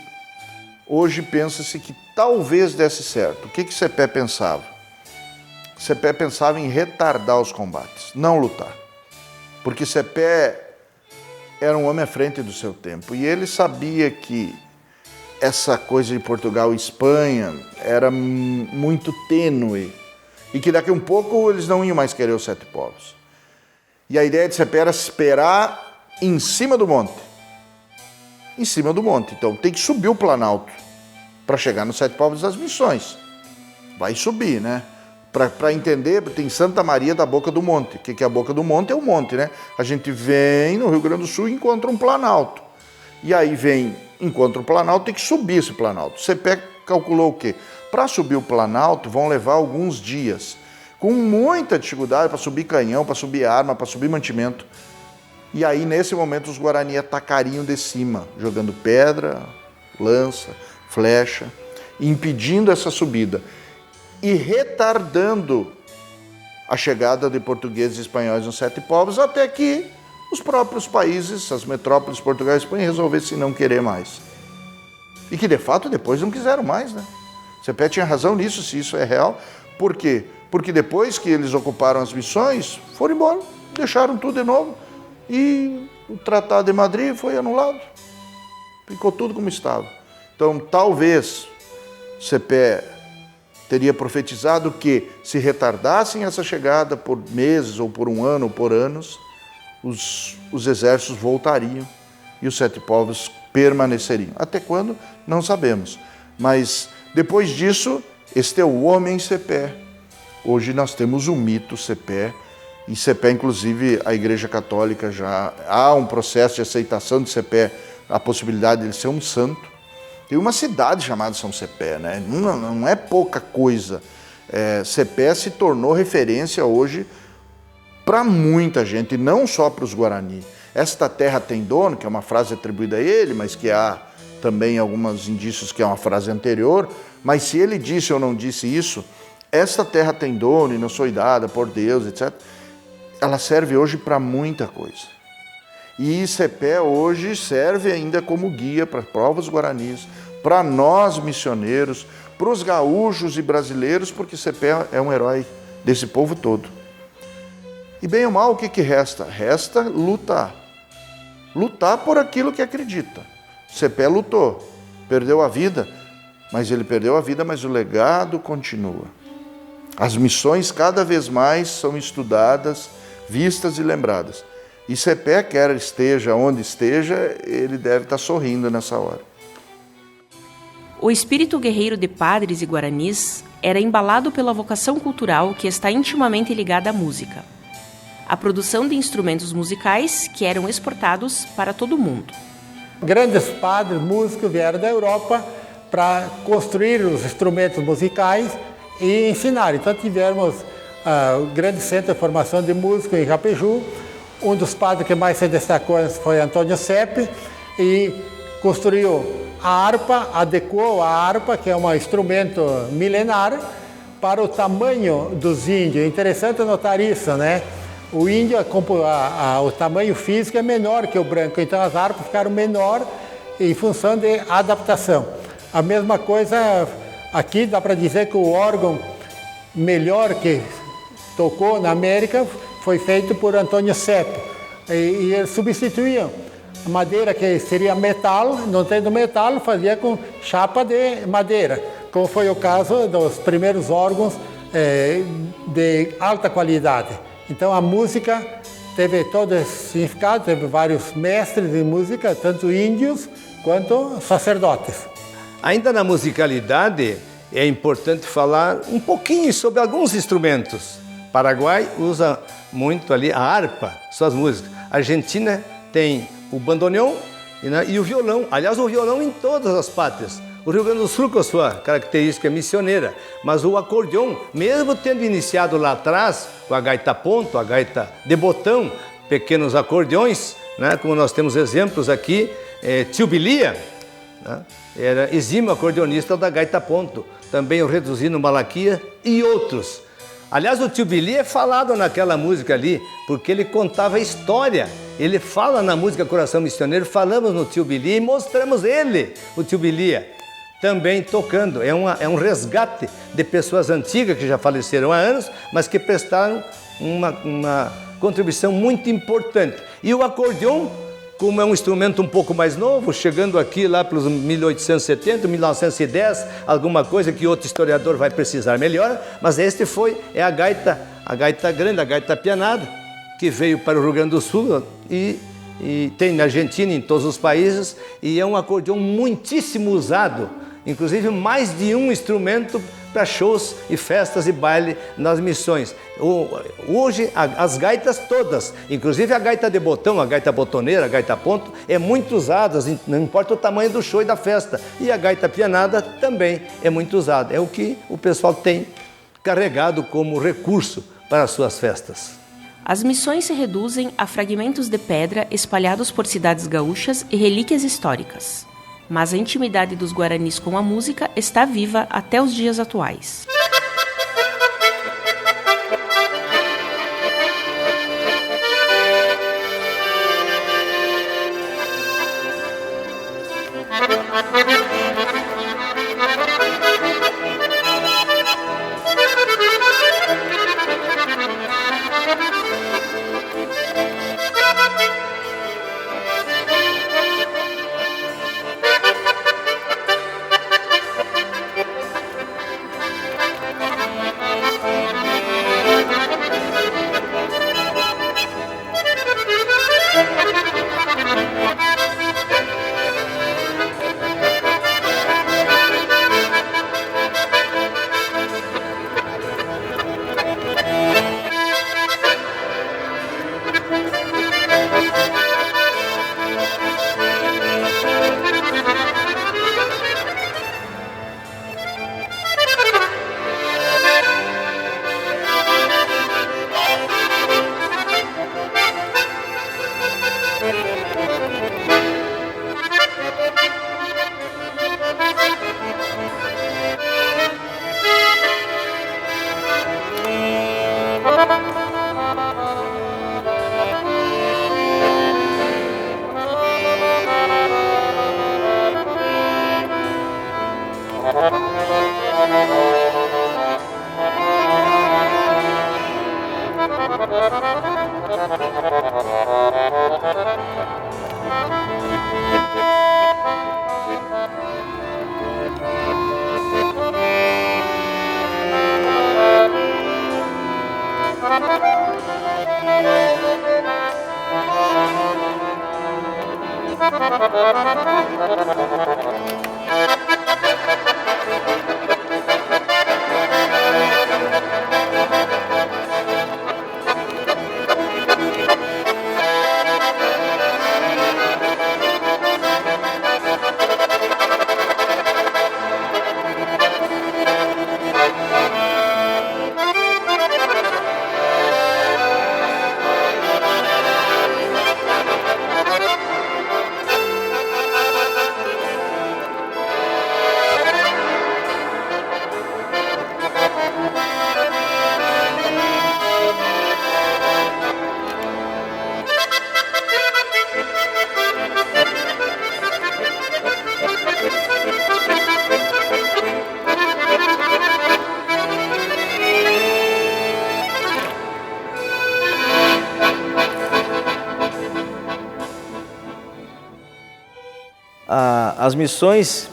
S5: hoje pensa-se que talvez desse certo. O que Cepé pensava? Cepé pensava em retardar os combates, não lutar. Porque Cepé era um homem à frente do seu tempo e ele sabia que essa coisa de Portugal e Espanha era muito tênue e que daqui a um pouco eles não iam mais querer os Sete Povos. E a ideia de Cepé era esperar em cima do monte. Em cima do monte. Então tem que subir o Planalto para chegar nos Sete Povos das Missões. Vai subir, né? Para entender, tem Santa Maria da Boca do Monte. O que é a Boca do Monte? É o monte, né? A gente vem no Rio Grande do Sul e encontra um Planalto. E aí encontra o Planalto, tem que subir esse Planalto. Cepé calculou o quê? Para subir o Planalto vão levar alguns dias, com muita dificuldade para subir canhão, para subir arma, para subir mantimento. E aí, nesse momento, os Guarani atacariam de cima, jogando pedra, lança, flecha, impedindo essa subida e retardando a chegada de portugueses e espanhóis nos Sete Povos, até que os próprios países, as metrópoles Portugal e Espanha, resolvessem não querer mais. E que, de fato, depois não quiseram mais, né? Cepé tinha razão nisso, se isso é real. Por quê? Porque depois que eles ocuparam as missões, foram embora, deixaram tudo de novo e o Tratado de Madrid foi anulado. Ficou tudo como estava. Então, talvez Cepé teria profetizado que, se retardassem essa chegada por meses, ou por um ano, ou por anos, os exércitos voltariam e os Sete Povos permaneceriam. Até quando? Não sabemos. Mas, depois disso, este é o homem Cepé. Hoje nós temos o mito Cepé, e Cepé, inclusive, a Igreja Católica já há um processo de aceitação de Cepé, a possibilidade de ele ser um santo. Tem uma cidade chamada São Cepé, né? Não é pouca coisa. Cepé se tornou referência hoje para muita gente, e não só para os Guarani. Esta terra tem dono, que é uma frase atribuída a ele, mas que há também alguns indícios que é uma frase anterior, mas se ele disse ou não disse isso, esta terra tem dono e não foi dada por Deus, etc., ela serve hoje para muita coisa. E Cepé hoje serve ainda como guia para povos guaranis, para nós missioneiros, para os gaúchos e brasileiros, porque Cepé é um herói desse povo todo. E bem ou mal, o que resta? Resta lutar. Lutar por aquilo que acredita. Cepé lutou, perdeu a vida, mas o legado continua. As missões cada vez mais são estudadas, vistas e lembradas. E Cepé, quer esteja onde esteja, ele deve estar sorrindo nessa hora.
S3: O espírito guerreiro de padres e guaranis era embalado pela vocação cultural que está intimamente ligada à música. A produção de instrumentos musicais que eram exportados para todo o mundo.
S4: Grandes padres, músicos vieram da Europa para construir os instrumentos musicais e ensinar. Então tivemos o grande centro de formação de músicos em Japejú. Um dos padres que mais se destacou foi Antônio Sepe e construiu a harpa, adequou a harpa, que é um instrumento milenar, para o tamanho dos índios. É interessante notar isso, né? O índio, o tamanho físico é menor que o branco, então as harpas ficaram menor em função de adaptação. A mesma coisa aqui, dá para dizer que o órgão melhor que tocou na América foi feito por Antônio Sepe. E eles substituíam a madeira, que seria metal, não tendo metal, fazia com chapa de madeira, como foi o caso dos primeiros órgãos de alta qualidade. Então a música teve todo esse significado, teve vários mestres em música, tanto índios quanto sacerdotes.
S2: Ainda na musicalidade, é importante falar um pouquinho sobre alguns instrumentos. O Paraguai usa muito ali a harpa, suas músicas. A Argentina tem o bandoneon e o violão. Aliás, o violão em todas as pátrias. O Rio Grande do Sul com a sua característica missioneira, mas o acordeon, mesmo tendo iniciado lá atrás, com a gaita ponto, a gaita de botão, pequenos acordeões, né, como nós temos exemplos aqui, Tio Bilia, né, era exímio acordeonista da gaita ponto, também o Reduzino Malaquia e outros. Aliás, o Tio Bilia é falado naquela música ali, porque ele contava a história. Ele fala na música Coração Missioneiro, falamos no Tio Bilia e mostramos ele, o Tio Bilia, também tocando. É um resgate de pessoas antigas que já faleceram há anos, mas que prestaram uma contribuição muito importante. E o acordeon, como é um instrumento um pouco mais novo, chegando aqui lá pelos 1870, 1910, alguma coisa que outro historiador vai precisar melhor, mas é a gaita grande, a gaita pianada, que veio para o Rio Grande do Sul e tem na Argentina, em todos os países, e é um acordeon muitíssimo usado, inclusive mais de um instrumento para shows e festas e baile nas missões. Hoje as gaitas todas, inclusive a gaita de botão, a gaita botoneira, a gaita ponto, é muito usada, não importa o tamanho do show e da festa. E a gaita pianada também é muito usada. É o que o pessoal tem carregado como recurso para as suas festas.
S3: As missões se reduzem a fragmentos de pedra espalhados por cidades gaúchas e relíquias históricas. Mas a intimidade dos guaranis com a música está viva até os dias atuais.
S6: As missões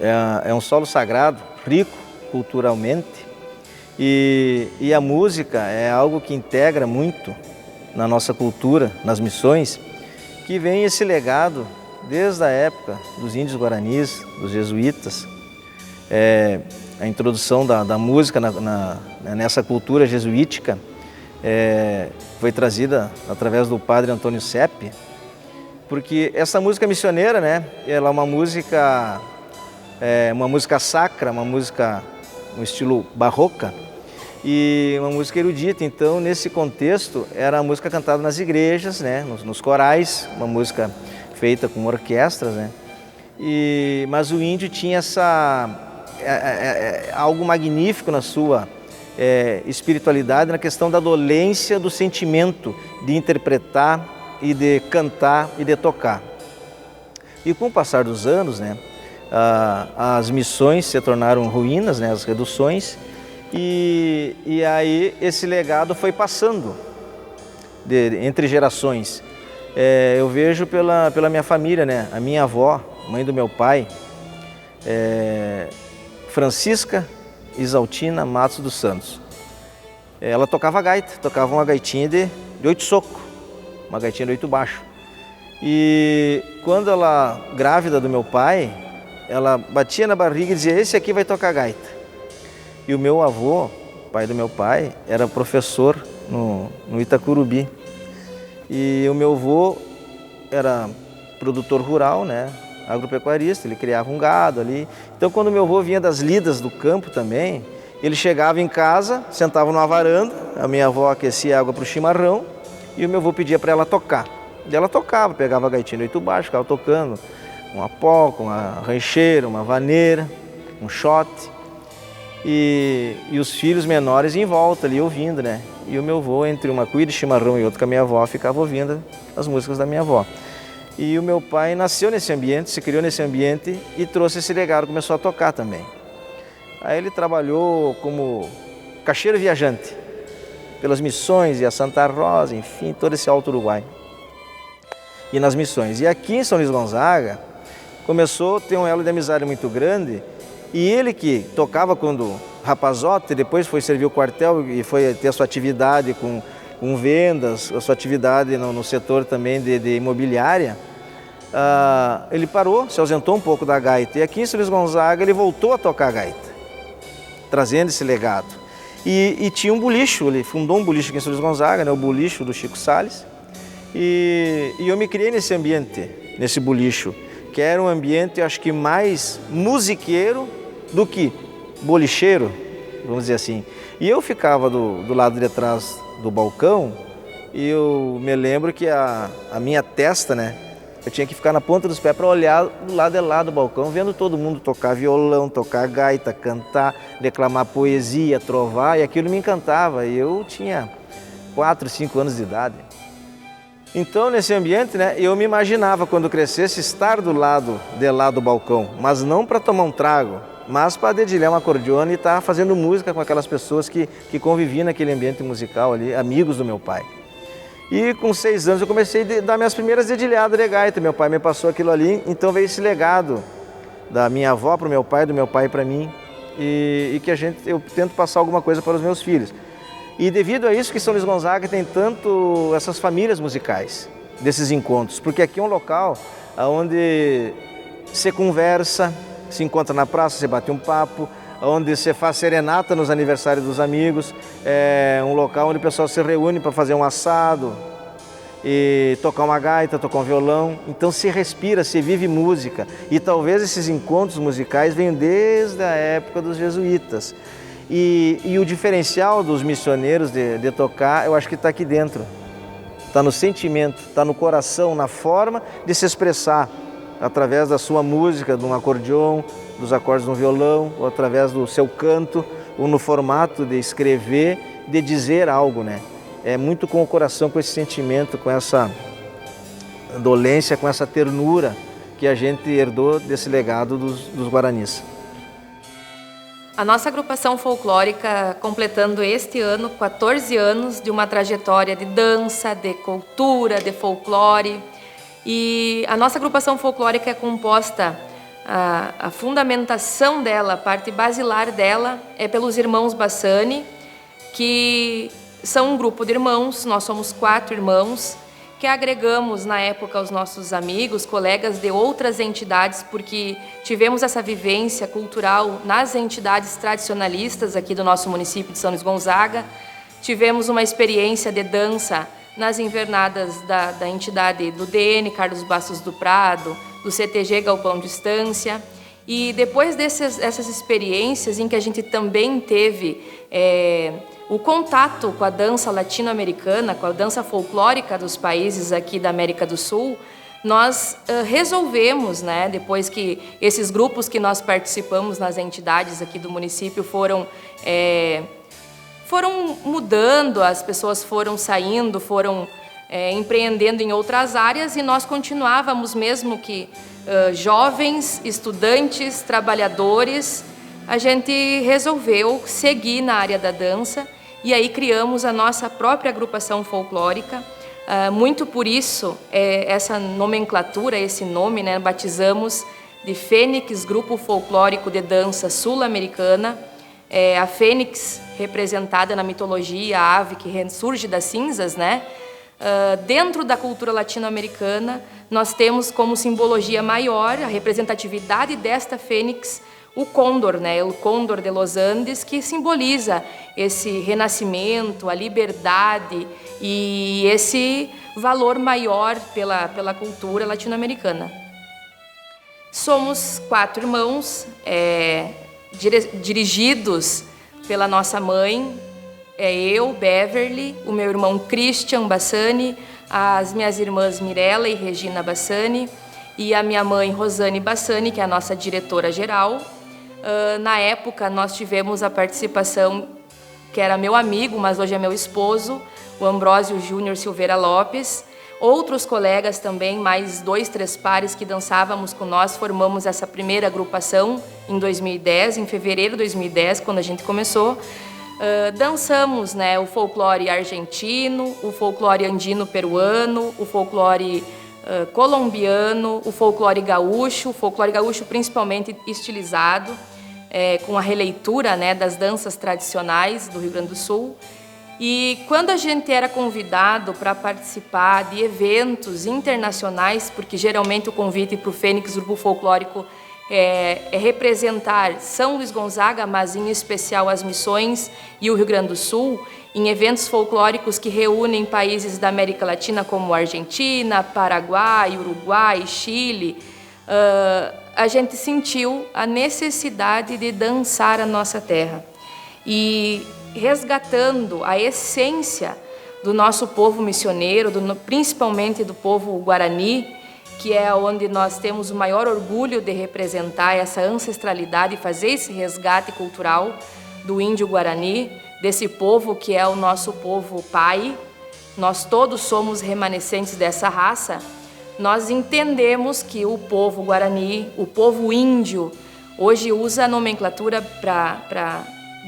S6: é um solo sagrado, rico culturalmente, e a música é algo que integra muito na nossa cultura, nas missões, que vem esse legado desde a época dos índios guaranis, dos jesuítas, a introdução da música nessa cultura jesuítica foi trazida através do padre Antônio Sepp, porque essa música missioneira, né, ela é uma música sacra, uma música no estilo barroca e uma música erudita. Então, nesse contexto, era a música cantada nas igrejas, né, nos corais, uma música feita com orquestras, né. Mas o índio tinha algo magnífico na sua espiritualidade, na questão da dolência do sentimento, de interpretar e de cantar e de tocar. E com o passar dos anos, né, as missões se tornaram ruínas, né, as reduções, e aí esse legado foi passando entre gerações. Eu vejo pela minha família, né, a minha avó, mãe do meu pai, Francisca Isaltina Matos dos Santos. Ela tocava gaita, tocava uma gaitinha de 8 socos, uma gaitinha de 8 baixo. E quando ela, grávida do meu pai, ela batia na barriga e dizia: esse aqui vai tocar gaita. E o meu avô, pai do meu pai, era professor no Itacurubi. E o meu avô era produtor rural, né, agropecuarista, ele criava um gado ali. Então, quando meu avô vinha das lidas do campo também, ele chegava em casa, sentava numa varanda, a minha avó aquecia água para o chimarrão e o meu avô pedia para ela tocar. E ela tocava, pegava a gaitinha no 8 baixo, ficava tocando uma polca, uma rancheira, uma vaneira, um shot. E os filhos menores em volta ali ouvindo, né? E o meu avô, entre uma cuia de chimarrão e outra com a minha avó, ficava ouvindo as músicas da minha avó. E o meu pai nasceu nesse ambiente, se criou nesse ambiente e trouxe esse legado, começou a tocar também. Aí ele trabalhou como caixeiro viajante pelas missões e a Santa Rosa, enfim, todo esse Alto Uruguai. E nas missões. E aqui em São Luís Gonzaga começou a ter um elo de amizade muito grande. E ele que tocava quando rapazote, depois foi servir o quartel e foi ter a sua atividade com vendas, a sua atividade no setor também de imobiliária, ele parou, se ausentou um pouco da gaita. E aqui em São Luís Gonzaga ele voltou a tocar gaita, trazendo esse legado. E tinha um bolicho, ele fundou um bolicho aqui em São Luís Gonzaga, né, o bolicho do Chico Salles. E eu me criei nesse ambiente, nesse bolicho, que era um ambiente, eu acho que mais musiqueiro do que bolicheiro, vamos dizer assim. E eu ficava do lado de trás do balcão e eu me lembro que a minha testa, né, eu tinha que ficar na ponta dos pés para olhar do lado de lá do balcão, vendo todo mundo tocar violão, tocar gaita, cantar, declamar poesia, trovar, e aquilo me encantava. E eu tinha 4, 5 anos de idade. Então, nesse ambiente, né, eu me imaginava, quando crescesse, estar do lado de lá do balcão, mas não para tomar um trago, mas para dedilhar uma acordeona e estar fazendo música com aquelas pessoas que conviviam naquele ambiente musical ali, amigos do meu pai. E com 6 anos eu comecei a dar minhas primeiras dedilhadas de gaita, meu pai me passou aquilo ali, então veio esse legado da minha avó para o meu pai, do meu pai para mim, e que eu tento passar alguma coisa para os meus filhos. E devido a isso que São Luís Gonzaga tem tanto essas famílias musicais, desses encontros, porque aqui é um local onde se conversa, se encontra na praça, se bate um papo, onde se faz serenata nos aniversários dos amigos, é um local onde o pessoal se reúne para fazer um assado e tocar uma gaita, tocar um violão. Então se respira, se vive música. E talvez esses encontros musicais venham desde a época dos jesuítas. E o diferencial dos missioneiros de tocar, eu acho que está aqui dentro. Está no sentimento, está no coração, na forma de se expressar, através da sua música, de um acordeon, dos acordes de um violão, ou através do seu canto, ou no formato de escrever, de dizer algo, né? É muito com o coração, com esse sentimento, com essa dolência, com essa ternura que a gente herdou desse legado dos guaranis.
S7: A nossa agrupação folclórica, completando este ano 14 anos de uma trajetória de dança, de cultura, de folclore. E a nossa agrupação folclórica é composta, a fundamentação dela, a parte basilar dela, é pelos irmãos Bassani, que são um grupo de irmãos, nós somos 4 irmãos, que agregamos na época os nossos amigos, colegas de outras entidades, porque tivemos essa vivência cultural nas entidades tradicionalistas aqui do nosso município de São Luís Gonzaga. tivemos uma experiência de dança nas invernadas da entidade do DN, Carlos Bastos do Prado, do CTG Galpão de Estância. E depois dessas experiências em que a gente também teve o contato com a dança latino-americana, com a dança folclórica dos países aqui da América do Sul, nós resolvemos, né, depois que esses grupos que nós participamos nas entidades aqui do município foram mudando, as pessoas foram saindo, foram empreendendo em outras áreas, e nós continuávamos, mesmo que jovens, estudantes, trabalhadores, a gente resolveu seguir na área da dança, e aí criamos a nossa própria agrupação folclórica. Muito por isso, essa nomenclatura, esse nome, né, batizamos de Fênix, Grupo Folclórico de Dança Sul-Americana. A Fênix, representada na mitologia, a ave que ressurge das cinzas, né? Dentro da cultura latino-americana, nós temos como simbologia maior a representatividade desta fênix, o côndor, né? O côndor de Los Andes, que simboliza esse renascimento, a liberdade e esse valor maior pela cultura latino-americana. Somos 4 irmãos, dirigidos pela nossa mãe, eu, Beverly, o meu irmão Christian Bassani, as minhas irmãs Mirella e Regina Bassani e a minha mãe Rosane Bassani, que é a nossa diretora-geral. Na época, nós tivemos a participação, que era meu amigo, mas hoje é meu esposo, o Ambrósio Júnior Silveira Lopes. Outros colegas também, mais 2, 3 pares que dançávamos com nós, formamos essa primeira agrupação em 2010, em fevereiro de 2010, quando a gente começou. Dançamos, né, o folclore argentino, o folclore andino-peruano, o folclore colombiano, o folclore gaúcho principalmente estilizado, com a releitura, né, das danças tradicionais do Rio Grande do Sul. E quando a gente era convidado para participar de eventos internacionais, porque geralmente o convite para o Fênix Grupo Folclórico é representar São Luís Gonzaga, mas em especial as Missões e o Rio Grande do Sul, em eventos folclóricos que reúnem países da América Latina como Argentina, Paraguai, Uruguai, Chile, a gente sentiu a necessidade de dançar a nossa terra. E resgatando a essência do nosso povo missioneiro, principalmente do povo Guarani, que é onde nós temos o maior orgulho de representar essa ancestralidade e fazer esse resgate cultural do índio Guarani, desse povo que é o nosso povo pai. Nós todos somos remanescentes dessa raça. Nós entendemos que o povo Guarani, o povo índio, hoje usa a nomenclatura para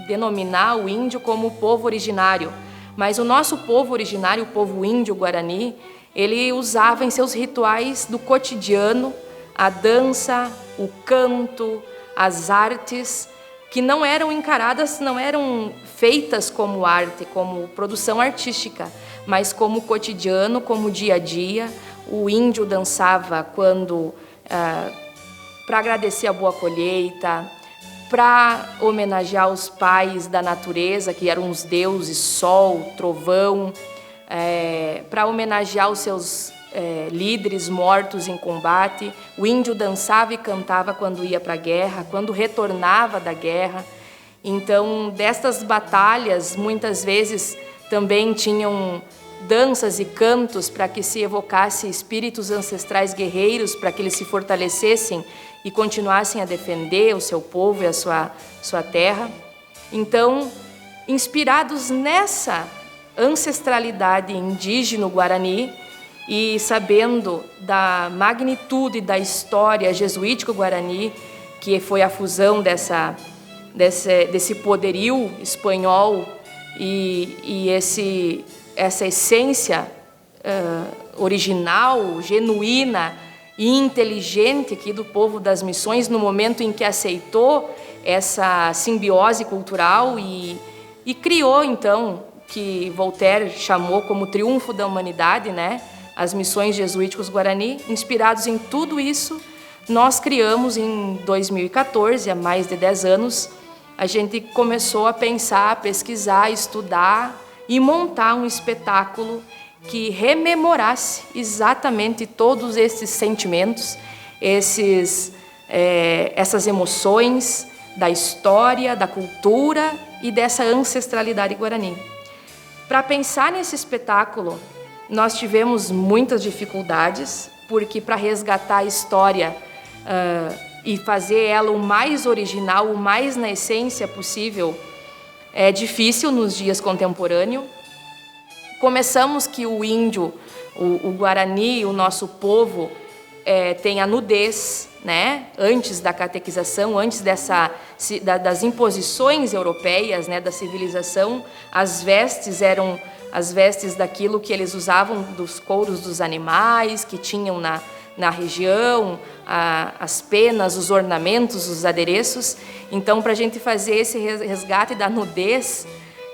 S7: denominar o índio como povo originário, mas o nosso povo originário, o povo índio Guarani, ele usava em seus rituais do cotidiano a dança, o canto, as artes, que não eram encaradas, não eram feitas como arte, como produção artística, mas como cotidiano, como dia a dia. O índio dançava quando para agradecer a boa colheita, para homenagear os pais da natureza, que eram os deuses, sol, trovão, para homenagear os seus líderes mortos em combate. O índio dançava e cantava quando ia para a guerra, quando retornava da guerra. Então, destas batalhas, muitas vezes também tinham danças e cantos para que se evocasse espíritos ancestrais guerreiros, para que eles se fortalecessem e continuassem a defender o seu povo e a sua terra. Então, inspirados nessa ancestralidade indígena Guarani e sabendo da magnitude da história jesuítico-guarani, que foi a fusão desse poderio espanhol e essa essência original, genuína e inteligente aqui do povo das Missões, no momento em que aceitou essa simbiose cultural e criou, então, que Voltaire chamou como triunfo da humanidade, né? As Missões Jesuíticos Guarani. Inspirados em tudo isso, nós criamos em 2014, há mais de 10 anos, a gente começou a pensar, a pesquisar, a estudar e montar um espetáculo que rememorasse exatamente todos esses sentimentos, essas emoções da história, da cultura e dessa ancestralidade guarani. Para pensar nesse espetáculo, nós tivemos muitas dificuldades, porque para resgatar a história e fazer ela o mais original, o mais na essência possível, é difícil nos dias contemporâneos. Começamos que o índio, o Guarani, o nosso povo, tem a nudez, né? Antes da catequização, antes das imposições europeias, né? Da civilização, as vestes eram as vestes daquilo que eles usavam, dos couros dos animais que tinham na região, as penas, os ornamentos, os adereços. Então, para a gente fazer esse resgate da nudez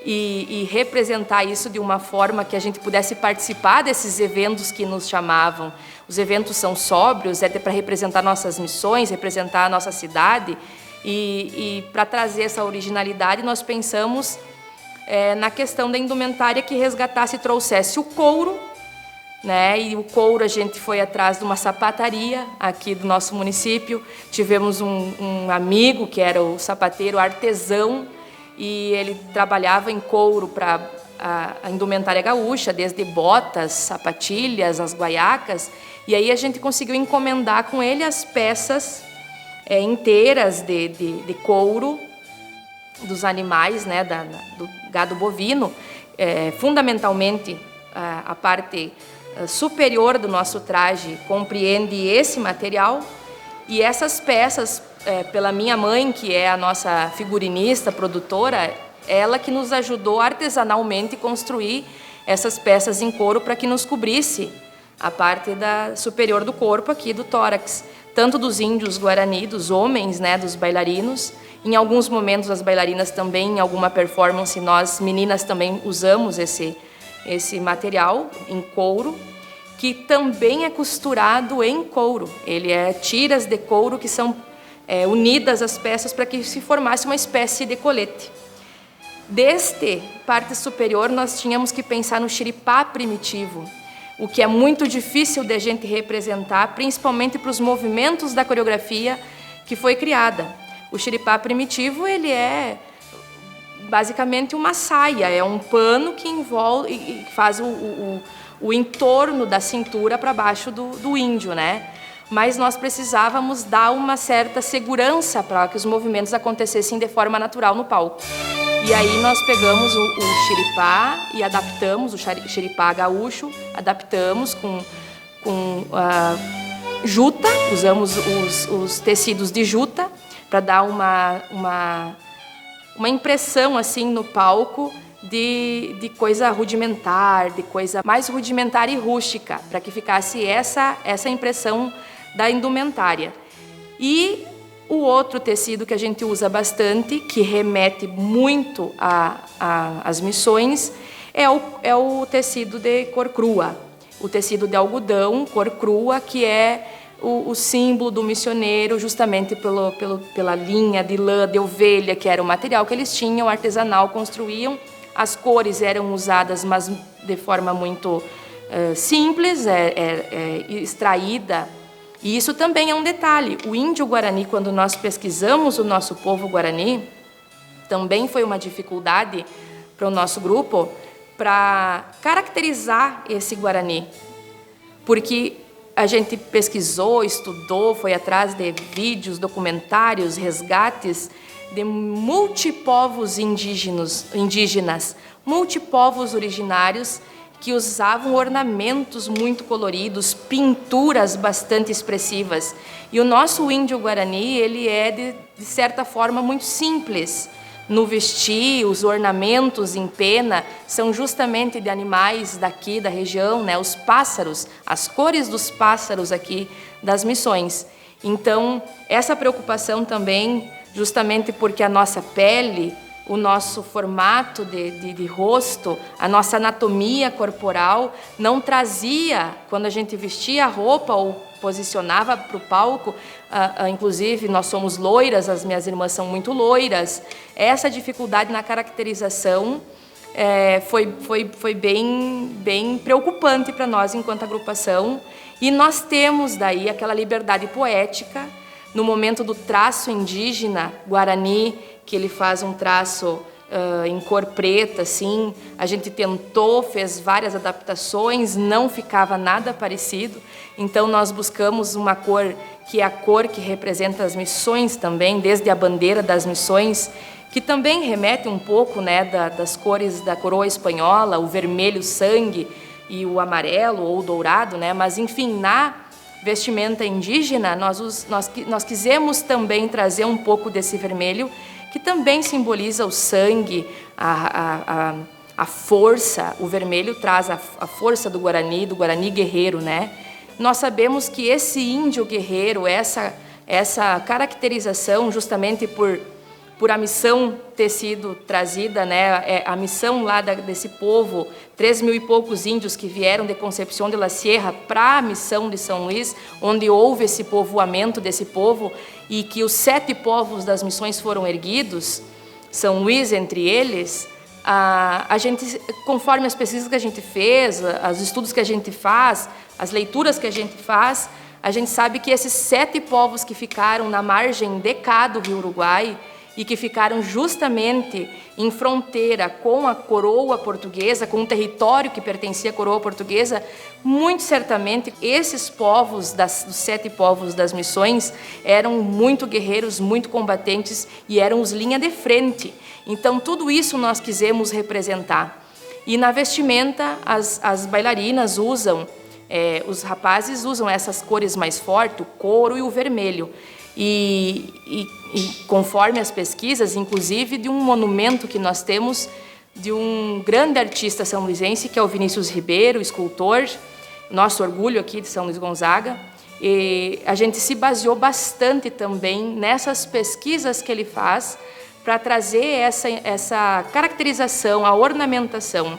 S7: e representar isso de uma forma que a gente pudesse participar desses eventos que nos chamavam. Os eventos são sóbrios, para representar nossas missões, representar a nossa cidade, e para trazer essa originalidade nós pensamos na questão da indumentária que resgatasse e trouxesse o couro, né? E o couro a gente foi atrás de uma sapataria aqui do nosso município. Tivemos um amigo que era o sapateiro artesão, e ele trabalhava em couro para a indumentária gaúcha, desde botas, sapatilhas, as guaiacas, e aí a gente conseguiu encomendar com ele as peças inteiras de couro dos animais, né, do gado bovino, fundamentalmente a parte superior do nosso traje compreende esse material, e essas peças, pela minha mãe, que é a nossa figurinista, produtora, ela que nos ajudou artesanalmente a construir essas peças em couro para que nos cobrisse a parte superior do corpo aqui do tórax, tanto dos índios Guarani, dos homens, né, dos bailarinos. Em alguns momentos as bailarinas também, em alguma performance, nós meninas também usamos esse material em couro, que também é costurado em couro. Ele é tiras de couro que são unidas às peças para que se formasse uma espécie de colete. Deste parte superior, nós tínhamos que pensar no xiripá primitivo, o que é muito difícil de a gente representar, principalmente para os movimentos da coreografia que foi criada. O xiripá primitivo, ele é basicamente uma saia, é um pano que envolve e faz o entorno da cintura para baixo do índio, né? Mas nós precisávamos dar uma certa segurança para que os movimentos acontecessem de forma natural no palco. E aí nós pegamos o xiripá e adaptamos, o xiripá gaúcho, adaptamos com juta, usamos os tecidos de juta para dar uma impressão assim no palco de coisa rudimentar, de coisa mais rudimentar e rústica, para que ficasse essa impressão da indumentária. E o outro tecido que a gente usa bastante, que remete muito às missões, é o tecido de cor crua. O tecido de algodão, cor crua, que é o símbolo do missioneiro, justamente pela linha de lã de ovelha, que era o material que eles tinham, artesanal, construíam. As cores eram usadas, mas de forma muito simples, extraída. E isso também é um detalhe. O índio Guarani, quando nós pesquisamos o nosso povo Guarani, também foi uma dificuldade para o nosso grupo para caracterizar esse Guarani. Porque a gente pesquisou, estudou, foi atrás de vídeos, documentários, resgates de multipovos indígenas, multipovos originários que usavam ornamentos muito coloridos, pinturas bastante expressivas. E o nosso índio Guarani, ele é, de certa forma, muito simples. No vestir, os ornamentos em pena são justamente de animais daqui da região, né? Os pássaros, as cores dos pássaros aqui das missões. Então, essa preocupação também, justamente porque a nossa pele, o nosso formato de rosto, a nossa anatomia corporal não trazia, quando a gente vestia a roupa ou posicionava para o palco, inclusive nós somos loiras, as minhas irmãs são muito loiras, essa dificuldade na caracterização foi bem preocupante para nós enquanto agrupação. E nós temos daí aquela liberdade poética no momento do traço indígena guarani, que ele faz um traço em cor preta, assim. A gente tentou, fez várias adaptações, não ficava nada parecido. Então nós buscamos uma cor que é a cor que representa as missões também, desde a bandeira das missões, que também remete um pouco, né, das cores da coroa espanhola, o vermelho sangue e o amarelo ou dourado, né? Mas enfim, na vestimenta indígena nós quisemos também trazer um pouco desse vermelho, que também simboliza o sangue, a força. O vermelho traz a força do Guarani guerreiro, né? Nós sabemos que esse índio guerreiro, essa caracterização, justamente por a missão ter sido trazida, né? A missão lá desse povo, 3.000 e poucos índios que vieram de Concepción de la Sierra para a missão de São Luís, onde houve esse povoamento desse povo, e que os 7 povos das missões foram erguidos, São Luís entre eles. A gente, conforme as pesquisas que a gente fez, os estudos que a gente faz, as leituras que a gente faz, a gente sabe que esses 7 povos que ficaram na margem de cá do Rio Uruguai e que ficaram justamente em fronteira com a coroa portuguesa, com o território que pertencia à coroa portuguesa, muito certamente esses povos, dos 7 povos das missões, eram muito guerreiros, muito combatentes e eram os linha de frente. Então, tudo isso nós quisemos representar. E na vestimenta, as bailarinas usam, os rapazes usam essas cores mais fortes, o couro e o vermelho. E conforme as pesquisas, inclusive de um monumento que nós temos de um grande artista são-luisense, que é o Vinícius Ribeiro, escultor, nosso orgulho aqui de São Luís Gonzaga, e a gente se baseou bastante também nessas pesquisas que ele faz para trazer essa caracterização, a ornamentação.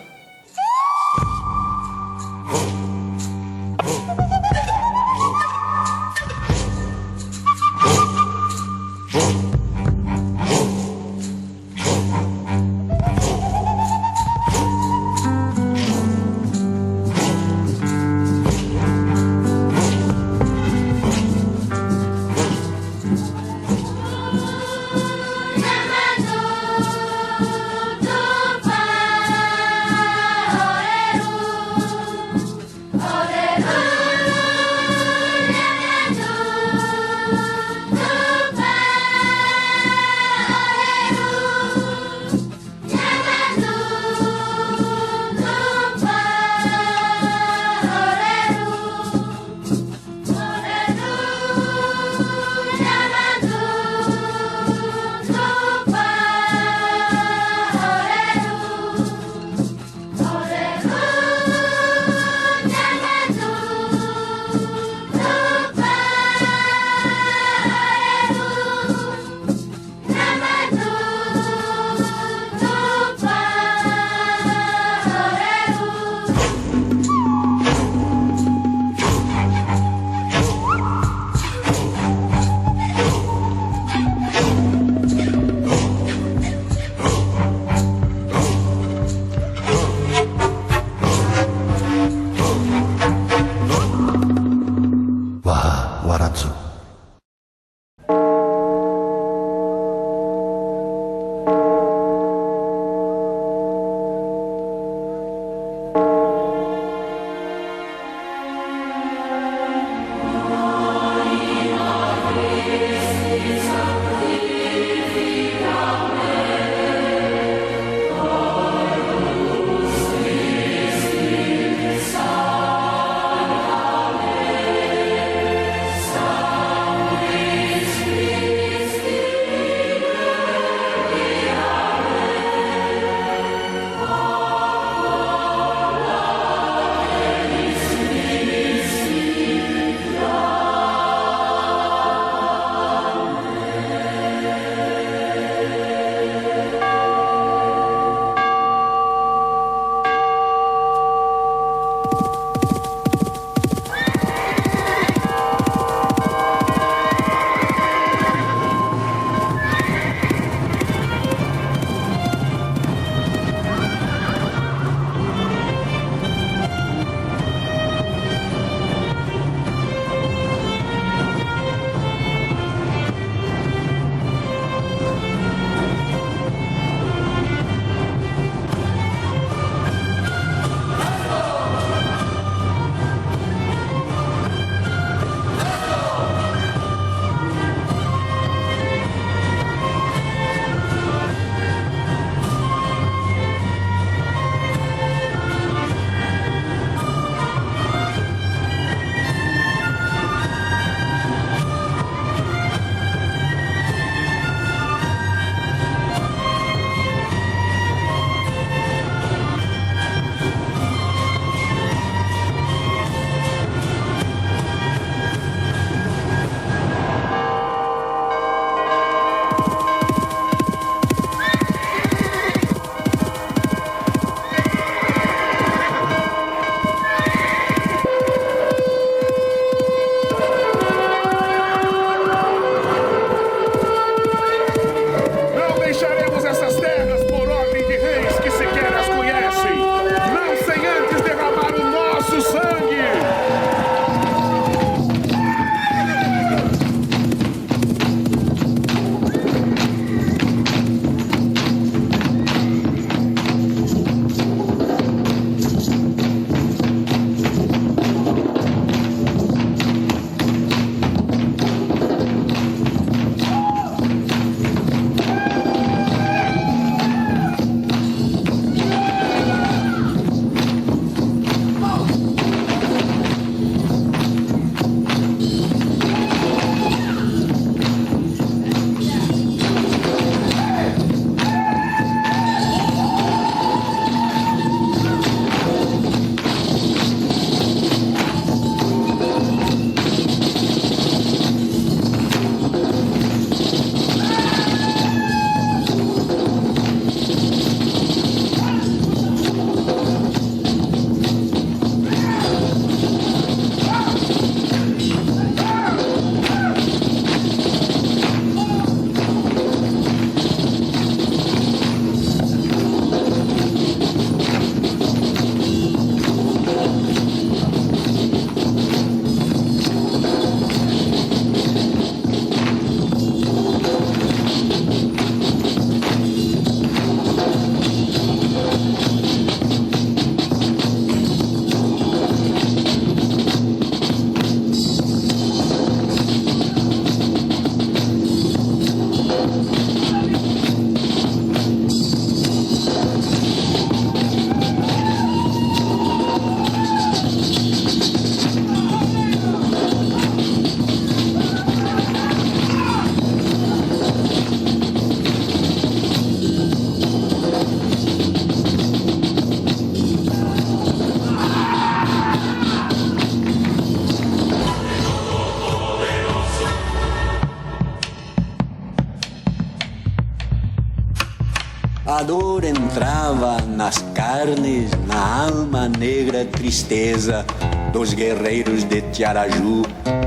S8: A dor entrava nas carnes, na alma negra tristeza dos guerreiros de Tiaraju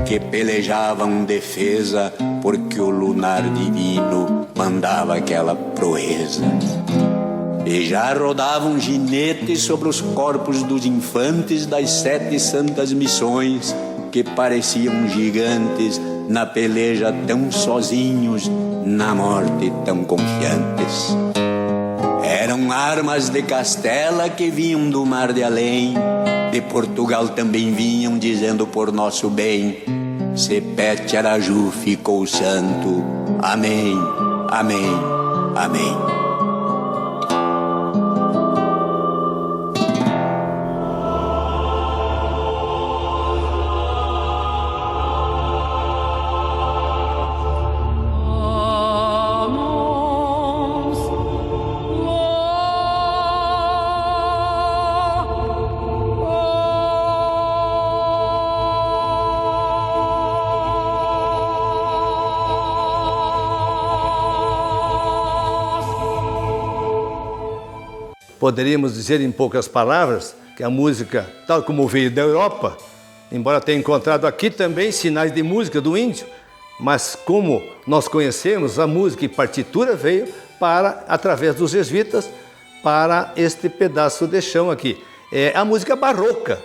S8: que pelejavam defesa, porque o lunar divino mandava aquela proeza. E já rodavam ginetes sobre os corpos dos infantes das 7 santas missões, que pareciam gigantes na peleja, tão sozinhos, na morte tão confiantes. Eram armas de Castela que vinham do mar de além, de Portugal também vinham dizendo por nosso bem: se Pete Araju ficou santo, amém, amém, amém.
S2: Poderíamos dizer em poucas palavras que a música, tal como veio da Europa, embora tenha encontrado aqui também sinais de música do índio, mas como nós conhecemos, a música e partitura veio através dos jesuítas para este pedaço de chão aqui. É a música barroca,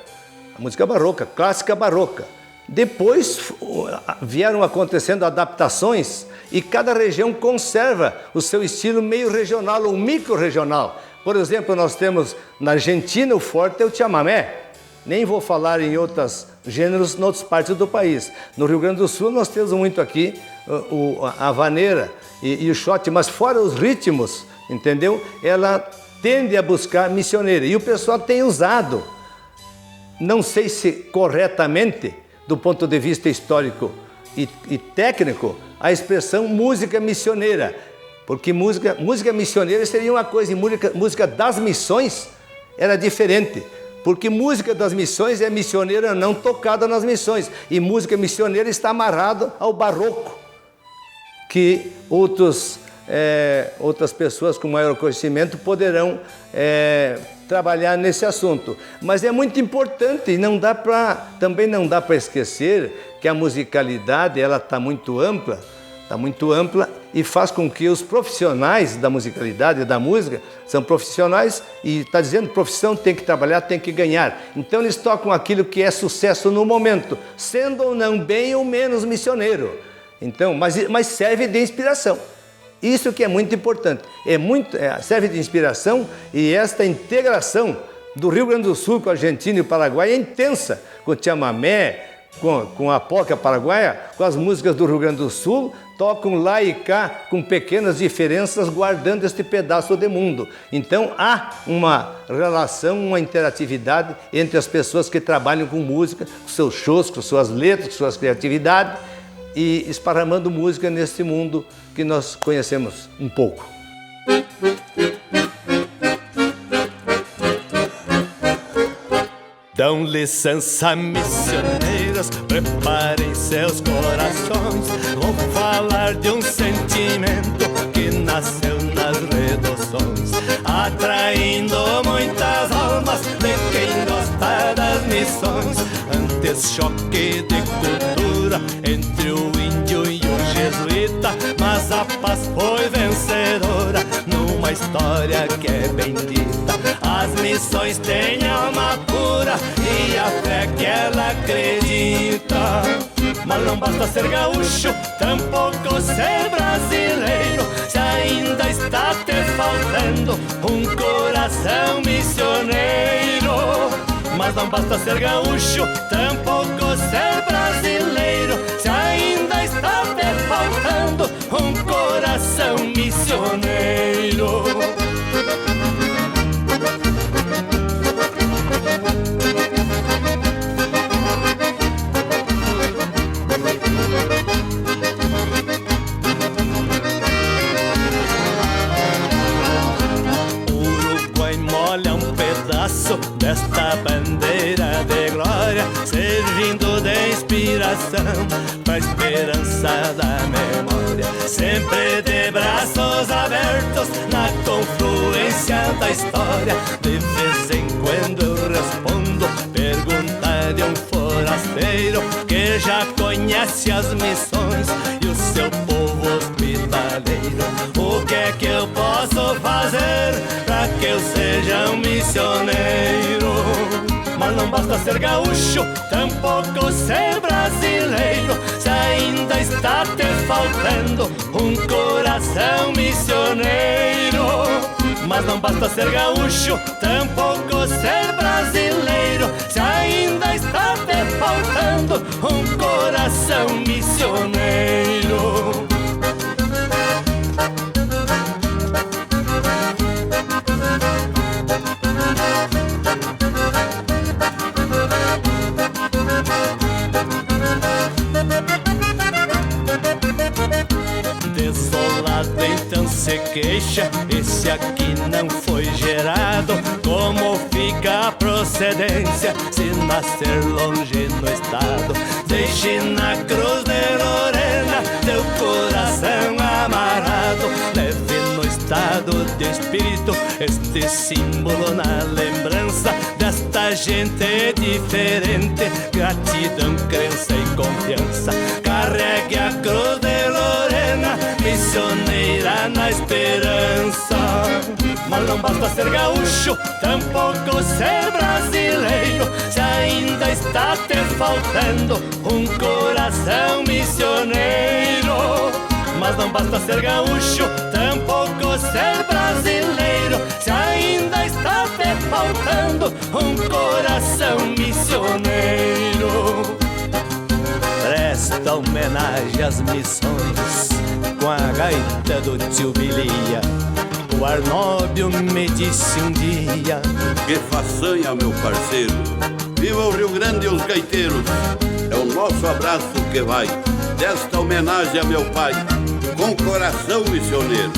S2: clássica barroca. Depois vieram acontecendo adaptações e cada região conserva o seu estilo meio regional ou micro-regional. Por exemplo, nós temos na Argentina o forte é o chamamé. Nem vou falar em outros gêneros em outras partes do país. No Rio Grande do Sul nós temos muito aqui a vaneira e o shot, mas fora os ritmos, entendeu? Ela tende a buscar missioneira. E o pessoal tem usado, não sei se corretamente, do ponto de vista histórico e técnico, a expressão música missioneira. Porque música missioneira seria uma coisa, e música das missões era diferente. Porque música das missões é missioneira não tocada nas missões. E música missioneira está amarrada ao barroco, que outras pessoas com maior conhecimento poderão trabalhar nesse assunto. Mas é muito importante e também não dá para esquecer que a musicalidade está muito ampla e faz com que os profissionais da musicalidade, da música, são profissionais e está dizendo profissão, tem que trabalhar, tem que ganhar. Então eles tocam aquilo que é sucesso no momento, sendo ou não bem ou menos missioneiro. Então, mas serve de inspiração. Isso que é muito importante. Serve de inspiração, e esta integração do Rio Grande do Sul com a Argentina e o Paraguai é intensa, com o chamamé, com a polca paraguaia, com as músicas do Rio Grande do Sul, tocam lá e cá com pequenas diferenças, guardando este pedaço de mundo. Então há uma relação, uma interatividade entre as pessoas que trabalham com música, com seus shows, com suas letras, com suas criatividades, e esparramando música neste mundo que nós conhecemos um pouco.
S9: Dão licença, missioneiros, preparem seus corações. Vou falar de um sentimento que nasceu nas reduções, atraindo muitas almas de quem gosta das missões. Antes choque de cultura entre o índio e o jesuíta, mas a paz foi vencedora numa história que é bendita. As missões têm alma pura e a fé que ela acredita. Mas não basta ser gaúcho, tampouco ser brasileiro, se ainda está te faltando um coração missioneiro. Mas não basta ser gaúcho, tampouco ser brasileiro, se ainda está te faltando um coração missioneiro. Olha um pedaço desta bandeira de glória, servindo de sempre de braços abertos na confluência da história. De vez em quando eu respondo pergunta de um forasteiro que já conhece as missões e o seu povo hospitaleiro. O que é que eu posso fazer pra que eu seja um missioneiro? Mas não basta ser gaúcho, tampouco ser brasileiro, se ainda está te faltando um coração missioneiro. Mas não basta ser gaúcho, tampouco ser brasileiro, se ainda está te faltando um coração missioneiro. Desolado então se queixa, esse aqui não foi gerado. Como fica a procedência se nascer longe no estado? Deixe na cruz de Lorena teu coração amarrado. Leve no estado de espírito este símbolo na lembrança desta gente diferente. Gratidão, crença e confiança. Carregue a cruz de Lorena, missioneira na esperança. Mas não basta ser gaúcho, tampouco ser brasileiro, se ainda está te faltando um coração missioneiro. Mas não basta ser gaúcho, tampouco ser brasileiro, se ainda está te faltando um coração missioneiro. Presta homenagem às missões com a gaita do tio Bilia. O Arnóbio me disse um dia:
S10: que façanha, meu parceiro, viva o Rio Grande e os gaiteiros. É o nosso abraço que vai desta homenagem a meu pai, com coração missioneiro.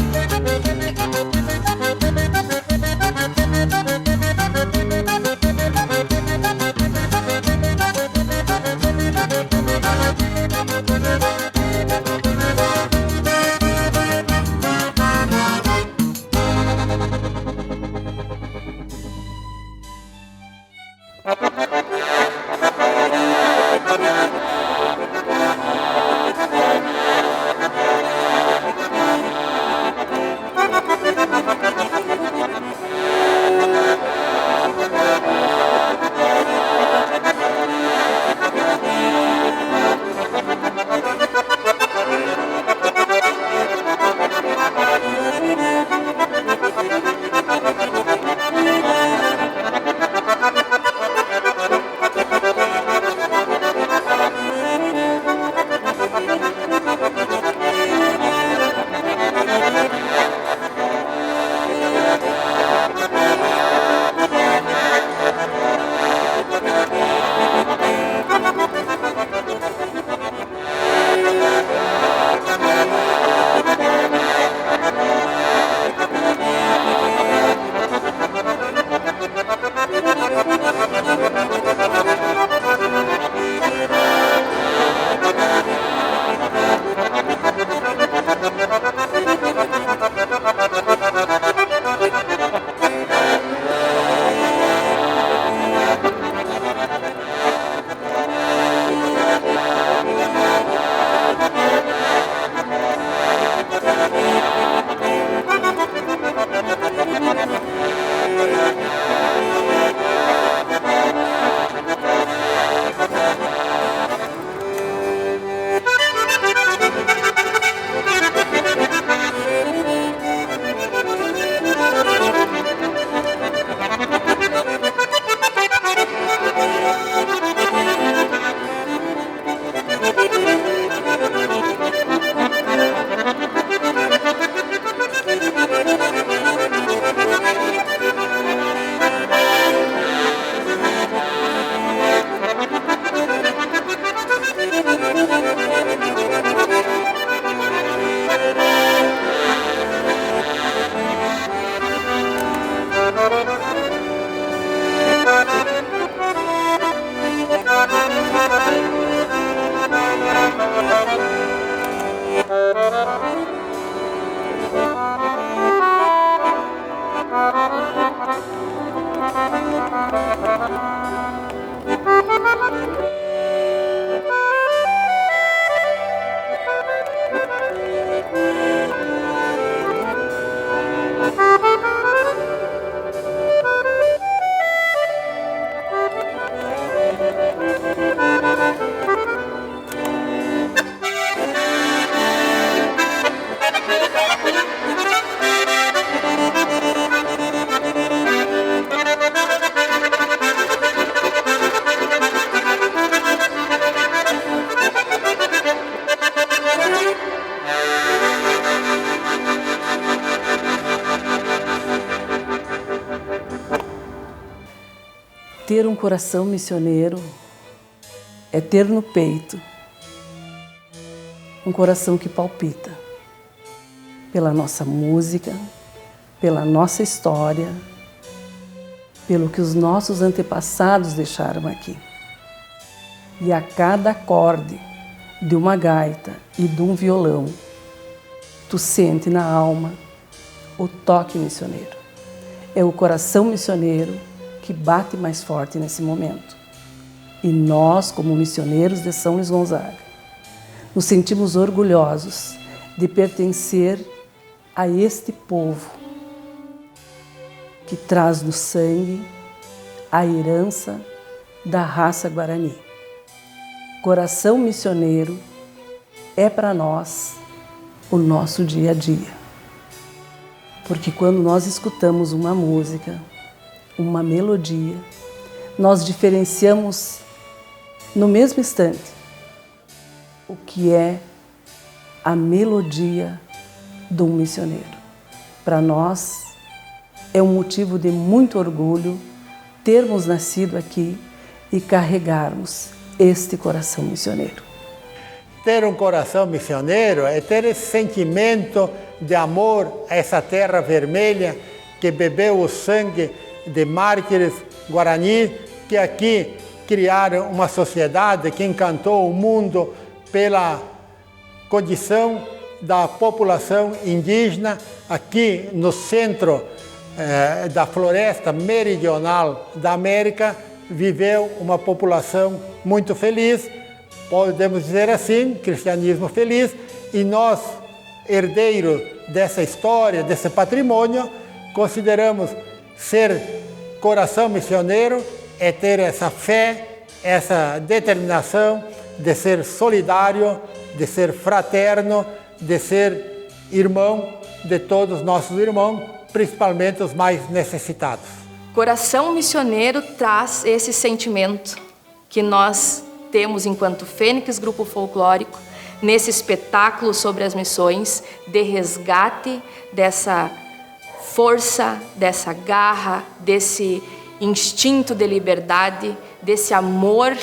S11: Ter um coração missioneiro é ter no peito um coração que palpita pela nossa música, pela nossa história, pelo que os nossos antepassados deixaram aqui. E a cada acorde de uma gaita e de um violão, tu sente na alma o toque missioneiro. É o coração missioneiro que bate mais forte nesse momento. E nós, como missioneiros de São Luís Gonzaga, nos sentimos orgulhosos de pertencer a este povo que traz no sangue a herança da raça Guarani. Coração missioneiro é para nós o nosso dia a dia. Porque quando nós escutamos uma música, uma melodia, nós diferenciamos no mesmo instante o que é a melodia de um missioneiro. Para nós é um motivo de muito orgulho termos nascido aqui e carregarmos este coração missioneiro.
S4: Ter um coração missioneiro é ter esse sentimento de amor a essa terra vermelha que bebeu o sangue de mártires guarani, que aqui criaram uma sociedade que encantou o mundo pela condição da população indígena. Aqui no centro da floresta meridional da América viveu uma população muito feliz, podemos dizer assim, cristianismo feliz, e nós, herdeiros dessa história, desse patrimônio, consideramos ser coração missioneiro é ter essa fé, essa determinação de ser solidário, de ser fraterno, de ser irmão de todos os nossos irmãos, principalmente os mais necessitados.
S7: Coração missioneiro traz esse sentimento que nós temos enquanto Fênix Grupo Folclórico, nesse espetáculo sobre as missões, de resgate dessa força, dessa garra, desse instinto de liberdade, desse amor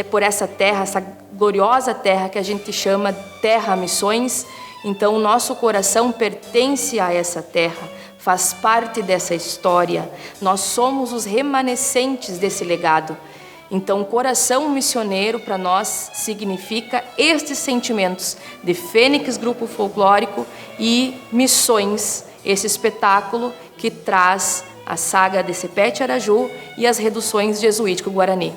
S7: por essa terra, essa gloriosa terra que a gente chama Terra Missões. Então, o nosso coração pertence a essa terra, faz parte dessa história. Nós somos os remanescentes desse legado. Então, coração missioneiro para nós significa estes sentimentos de Fênix Grupo Folclórico e Missões, esse espetáculo que traz a saga de Sepete Araju e as reduções jesuítico-guarani.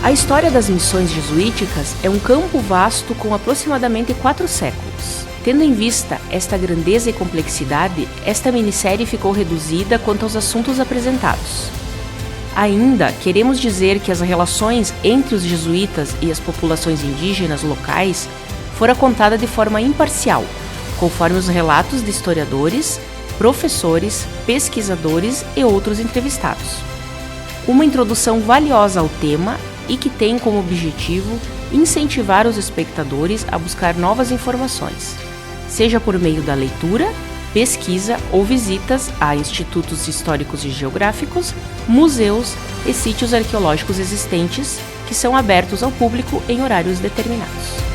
S3: A história das missões jesuíticas é um campo vasto com aproximadamente 4 séculos. Tendo em vista esta grandeza e complexidade, esta minissérie ficou reduzida quanto aos assuntos apresentados. Ainda queremos dizer que as relações entre os jesuítas e as populações indígenas locais foram contadas de forma imparcial, conforme os relatos de historiadores, professores, pesquisadores e outros entrevistados. Uma introdução valiosa ao tema e que tem como objetivo incentivar os espectadores a buscar novas informações, seja por meio da leitura, pesquisa ou visitas a institutos históricos e geográficos, museus e sítios arqueológicos existentes que são abertos ao público em horários determinados.